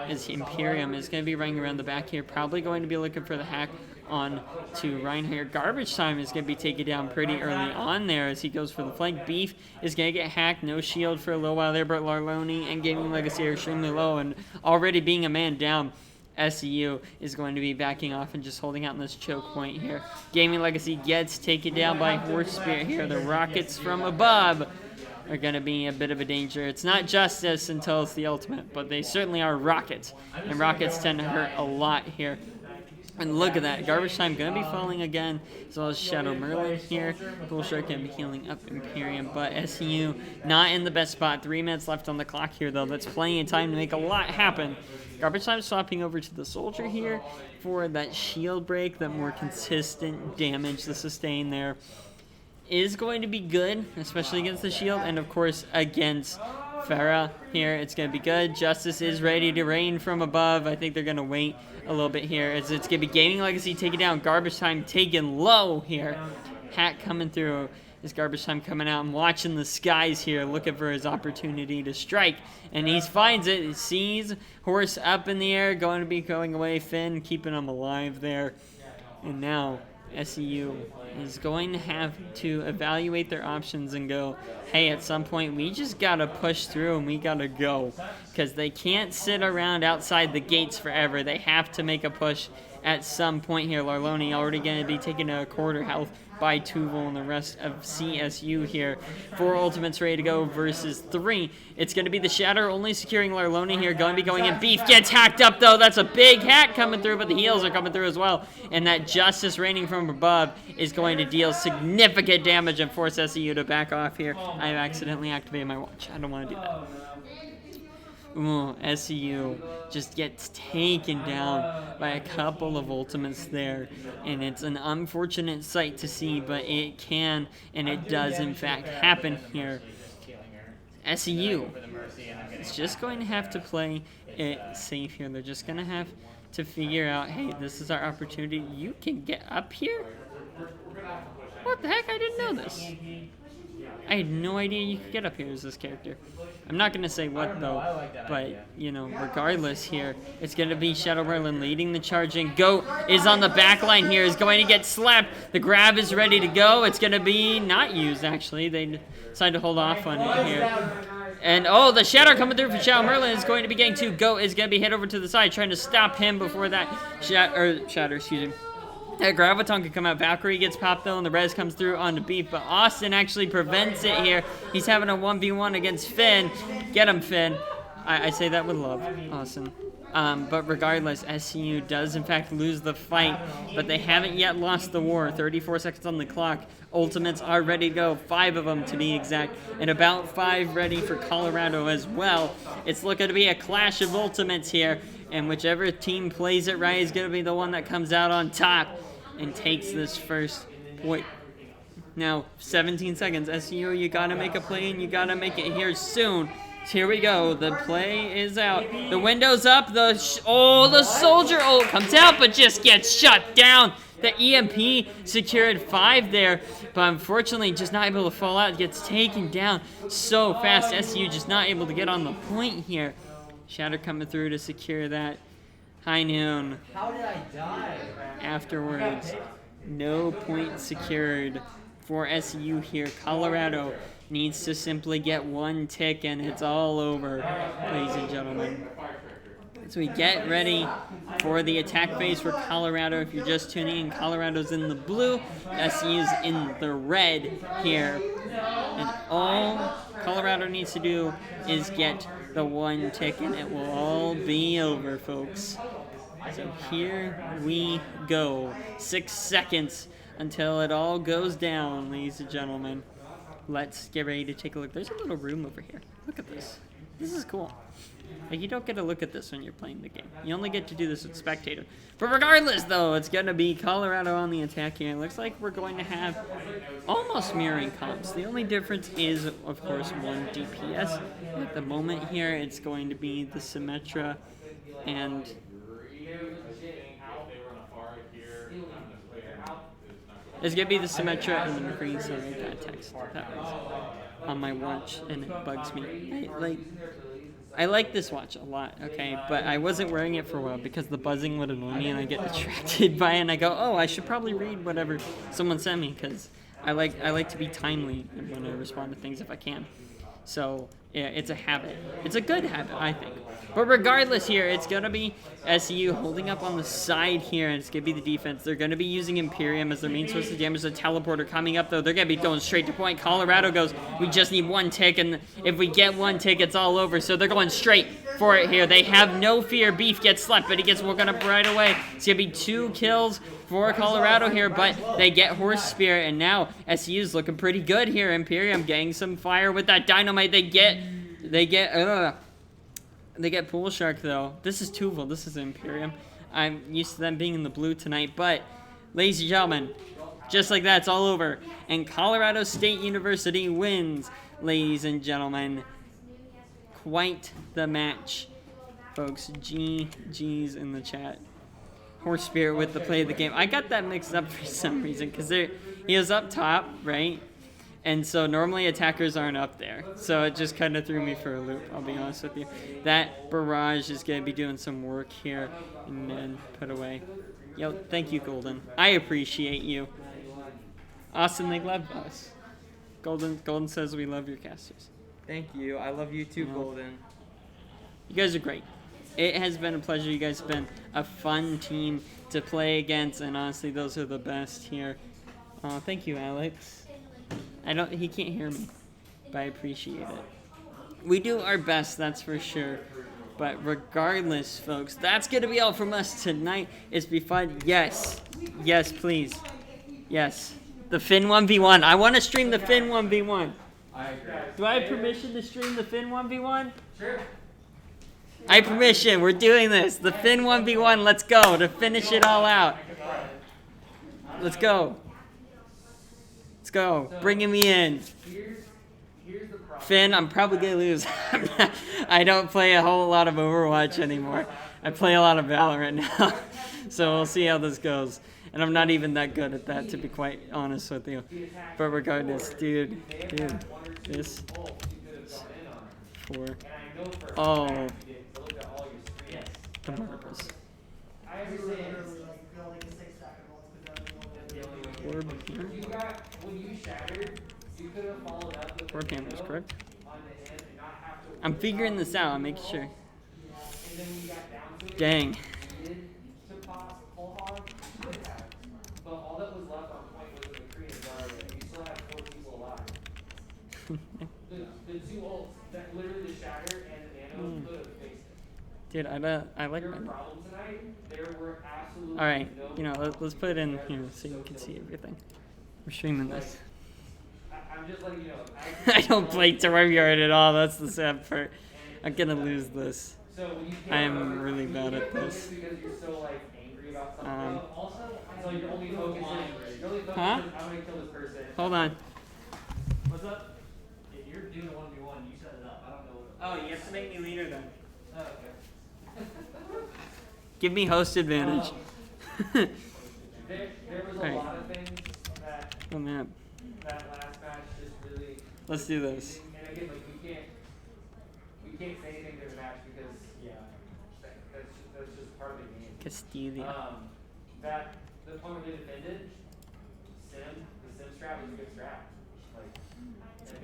As Imperium is going to be running around the back here, probably going to be looking for the hack on to Reinhardt. Garbage Time is going to be taken down pretty early on there as he goes for the flank. Beef is going to get hacked. No shield for a little while there, but Larloni and Gaming Legacy are extremely low, and already being a man down, SCU is going to be backing off and just holding out in this choke point here. Gaming Legacy gets taken down by Horse Spirit here. The rockets from above are going to be a bit of a danger. It's not Justice until it's the ultimate, but they certainly are rockets. And rockets tend to hurt a lot here. And look at that. Garbage Time going to be falling again, as well as Shadow Merlin here. Bullshark going to be healing up Imperium, but SCU not in the best spot. 3 minutes left on the clock here, though. That's plenty of time to make a lot happen. Garbage Time swapping over to the Soldier here for that shield break, that more consistent damage, the sustain there is going to be good, especially against the shield, and of course against Pharah here, it's going to be good. Justice is ready to rain from above. I think they're going to wait a little bit here, as it's going to be Gaming Legacy taken down, Garbage Time taken low here. Hack coming through. Is Garbage Time coming out and watching the skies here, looking for his opportunity to strike, and he finds it. He sees Horse up in the air, going to be going away. Finn keeping him alive there, and now SEU is going to have to evaluate their options and go, hey, at some point we just got to push through and we got to go, because they can't sit around outside the gates forever. They have to make a push at some point here. Larloni already going to be taking a quarter health by Tuval and the rest of CSU here. 4 ultimates ready to go versus 3. It's going to be the Shatter only securing Larloni here. Going to be going in. Beef gets hacked up, though. That's a big hack coming through, but the heals are coming through as well. And that Justice raining from above is going to deal significant damage and force SEU to back off here. I accidentally activated my watch. I don't want to do that. Ooh, SEU just gets taken down by a couple of ultimates there, and it's an unfortunate sight to see, but it can and it does in fact happen here. SEU is just going to have to play it safe here. They're just going to have to figure out, hey, this is our opportunity. You can get up here? What the heck? I didn't know this. I had no idea you could get up here as this character. I'm not going to say what, though, but, you know, regardless here, it's going to be Shadow Merlin leading the charge in. Goat is on the back line here, is going to get slapped. The grab is ready to go. It's going to be not used, actually. They decided to hold off on it here. And, oh, the Shatter coming through for Shadow Merlin is going to be getting two. Goat is going to be hit over to the side, trying to stop him before that Shatter, excuse me. That Graviton could come out. Valkyrie gets popped though, and the res comes through on the beef, but Austin actually prevents it here. He's having a 1v1 against Finn. Get him, Finn. I say that with love. Awesome. But regardless, SCU does in fact lose the fight, but they haven't yet lost the war. 34 seconds on the clock. Ultimates are ready to go, 5 of them to be exact, and about 5 ready for Colorado as well. It's looking to be a clash of ultimates here, and whichever team plays it right is going to be the one that comes out on top and takes this first point. Now, 17 seconds. SCU, you got to make a play, and you got to make it here soon. Here we go. The play is out. The window's up. The soldier ult comes out, but just gets shut down. The EMP secured 5 there, but unfortunately just not able to fall out. It gets taken down so fast. SCU just not able to get on the point here. Shatter coming through to secure that. High noon. How did I die? Afterwards, no point secured for SCU here. Colorado needs to simply get 1 tick and it's all over, ladies and gentlemen. So we get ready for the attack phase for Colorado. If you're just tuning in, Colorado's in the blue, SCU's in the red here. And all Colorado needs to do is get the 1 tick and it will all be over, folks. So here we go. 6 seconds until it all goes down, ladies and gentlemen. Let's get ready to take a look. There's a little room over here. Look at this. This is cool. Like, you don't get to look at this when you're playing the game. You only get to do this with spectator. But regardless, though, it's going to be Colorado on the attack here. It looks like we're going to have almost mirroring comps. The only difference is, of course, 1 DPS. At the moment here, it's going to be the Symmetra and... It's going to be the Symmetra and the McCree. Sorry, I got a text. That was on my watch, and it bugs me. I like this watch a lot, okay? But I wasn't wearing it for a while because the buzzing would annoy me, and I get distracted by it, and I go, oh, I should probably read whatever someone sent me, because I like to be timely when I respond to things if I can. So, yeah, it's a habit. It's a good habit, I think. But regardless here, it's going to be SCU holding up on the side here, and it's going to be the defense. They're going to be using Imperium as their main source of damage. The teleporter coming up, though. They're going to be going straight to point. Colorado goes, we just need 1 tick, and if we get 1 tick, it's all over. So they're going straight for it here. They have no fear. Beef gets slapped, but he gets woken up right away. It's going to be 2 kills for Colorado here, but they get Horse Spear, and now SCU's looking pretty good here. Imperium getting some fire with that dynamite. They get Pool Shark, though. This is Tuval. This is Imperium. I'm used to them being in the blue tonight, but ladies and gentlemen, just like that, it's all over. And Colorado State University wins, ladies and gentlemen. Quite the match, folks. GG's in the chat. Horse Spirit with the play of the game. I got that mixed up for some reason because he was up top, right? And so normally attackers aren't up there. So it just kind of threw me for a loop, I'll be honest with you. That barrage is going to be doing some work here and then put away. Yo, thank you, Golden. I appreciate you. Austin, they love us. Golden says we love your casters. Thank you. I love you too, Golden. You guys are great. It has been a pleasure. You guys have been a fun team to play against, and honestly, those are the best here. Thank you, Alex. He can't hear me, but I appreciate it. We do our best, that's for sure. But regardless, folks, that's going to be all from us tonight. It's been fun. Yes. Yes, please. Yes. The Finn 1v1. I want to stream the Finn 1v1. I agree. Do I have permission to stream the Finn 1v1? Sure. I have permission. We're doing this. The Finn 1v1. Let's go to finish it all out. Let's go. Let's go. Bringing me in. Here's the problem. Finn, I'm probably gonna lose. I don't play a whole lot of Overwatch anymore. I play a lot of Valorant now. So we'll see how this goes. And I'm not even that good at that, to be quite honest with you. But regardless, dude, this is for all the marbles. Orb here. Orb hammers, correct? I'm figuring this out, I'm making sure. Dang. But all that was left on point was the Korean guard, and you still had 4 people alive. the 2 ults that literally the shatter and the nano could have faced it. Dude, I like Your my. problem tonight, there were absolutely Alright, no you know, let's put it in here so you can see everything. We're streaming this. I'm just letting you know. I don't play Terraryard at all, that's the sad part. I'm gonna lose this. So when you I am really bad at this. because you're so like angry about something. So you're only focusing. Huh? I'm gonna kill this person. Hold on. What's up? If you're doing 1v1, you set it up. I don't know what. Oh, you have to make me leader then. Oh, okay. Give me host advantage. There was a Alright. lot of things that Oh man. that last match just really. Let's do this. And again, like we can't say anything to the match because that's just part of the game. Castilla. That the opponent they defended, the sim strat was a good strat. Like,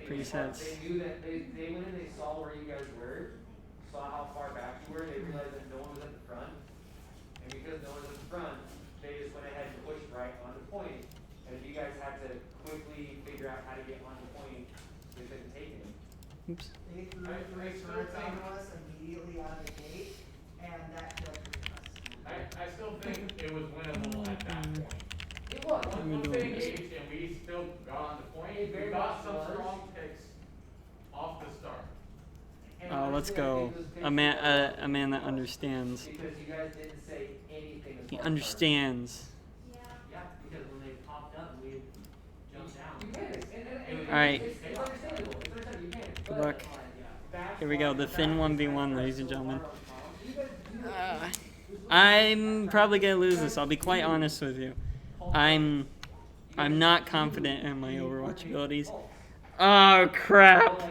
Pretty sad. They knew that they went and they saw where you guys were, saw how far back you were. They realized that no one was at the front, and because no one was at the front, they just went ahead and pushed right on the point. And if you guys had to quickly figure out how to get on the point, they couldn't take it. Oops. They threw 3 turrets on us immediately out of the gate, and that killed us. I still think it was winnable at that point. It was. Once they engaged and we still got on the point, we got some strong picks off the start. Oh, let's go. A man that understands. Because you guys didn't say anything. He understands. Yeah, because when they popped up, we jumped down. You panicked. Alright. It's understandable. It's understandable. You panicked. Good luck. Here we go. The Finn 1v1, ladies and gentlemen. I'm probably gonna lose this. I'll be quite honest with you. I'm not confident in my Overwatch abilities. Oh crap!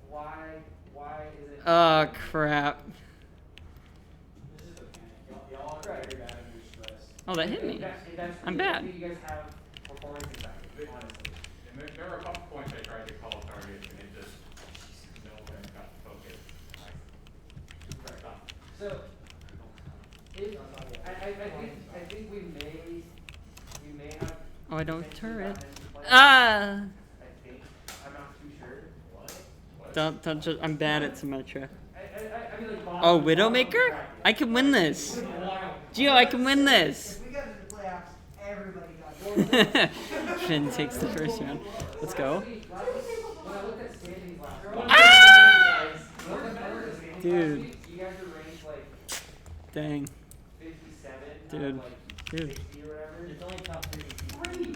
Why is it? Oh crap! Oh, that hit me. I'm bad. You guys have performance anxiety, honestly. And there were a couple points I tried to call targets and it just nowhere got focused. So, I think we may have. Oh, I don't potentially turret. gotten into play. Ah! I think. I'm not too sure. Don't just. I'm bad at Symmetra. I mean, like, Oh, Widowmaker? I can win this. Gio, I can win this. If we got into the playoffs, everybody got gold. Finn takes the first round. Let's go. When I looked at standings last week, Ah! Dude. you guys were ranked like Dang. 57, Dude. like Dude. 60 or whatever. It's only top 53.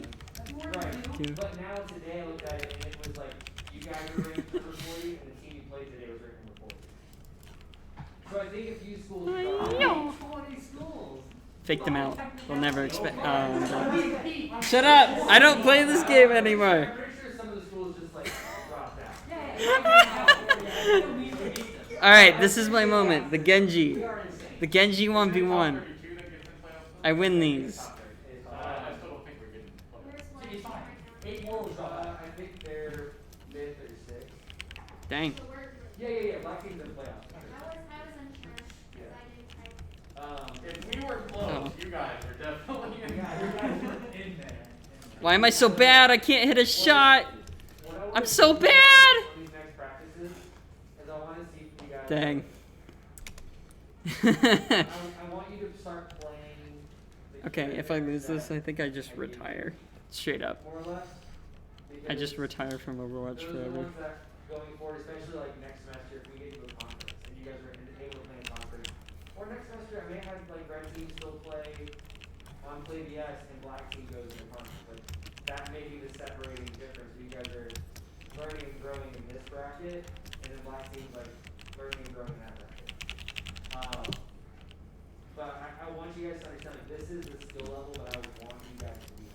Right. Dude. But now today I looked at it and it was like you guys were ranked number 40 and the team you played today was ranked number 40. So I think a few schools. Yo. 20 schools. Fake them out. They'll never expect. Shut up! I don't play this game anymore. I'm pretty sure some of the schools just like dropped out. Alright, this is my moment. The Genji. The Genji 1v1. I win these. I still don't think we're getting close. It's fine. 8 more was dropped. I think they're mid 36. Dang. Yeah. Black King's in the playoffs. If we were close, Oh. you guys are definitely in In there. Why am I so bad? I can't hit a shot. I'm so bad. These next practices is I want to see if you guys. Dang. I want you to start playing. the Okay, if I lose this, I think I just that retire. Straight up. More or less. I just retire from Overwatch Those are the forever. ones that going forward, especially like next semester, if we get into a conference and you guys are able to play a conference, or next semester I may have like red team still play on Play VS and black team goes in a conference. Like that may be the separating difference. You guys are learning and growing in this bracket, and then black team's like learning and growing in that bracket. But I want you guys to understand, like, this is the skill level that I would want you guys to be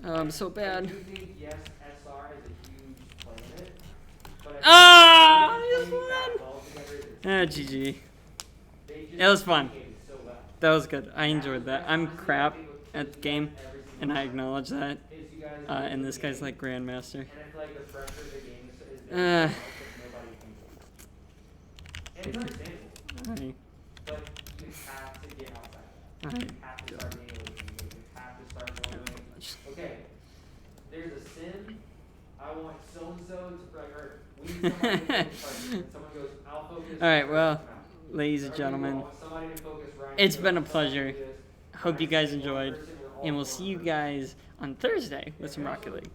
at. I'm so I bad. do think, yes, SR is a huge play in it. But I Ah, think this playing that one. well together as a Ah, team, GG. they just It was fun. communicated so well. That was good. I enjoyed that. I'm crap at the game, and I acknowledge that. Is you guys And this guy's like grandmaster. and I feel like the pressure of the game is Uh. very much that nobody can do. And it's understandable, but you have to get outside of that. You have to start being able to communicate. You have to start going, okay, there's a sim. I want so and so to or we need somebody to focus. And someone goes, I'll focus. All right, well, come out. ladies and Or gentlemen, I want somebody to focus right it's here, been a somebody to pleasure. do this. Hope you guys One enjoyed, person, we're all and we'll one see you person. guys on Thursday with some Rocket League.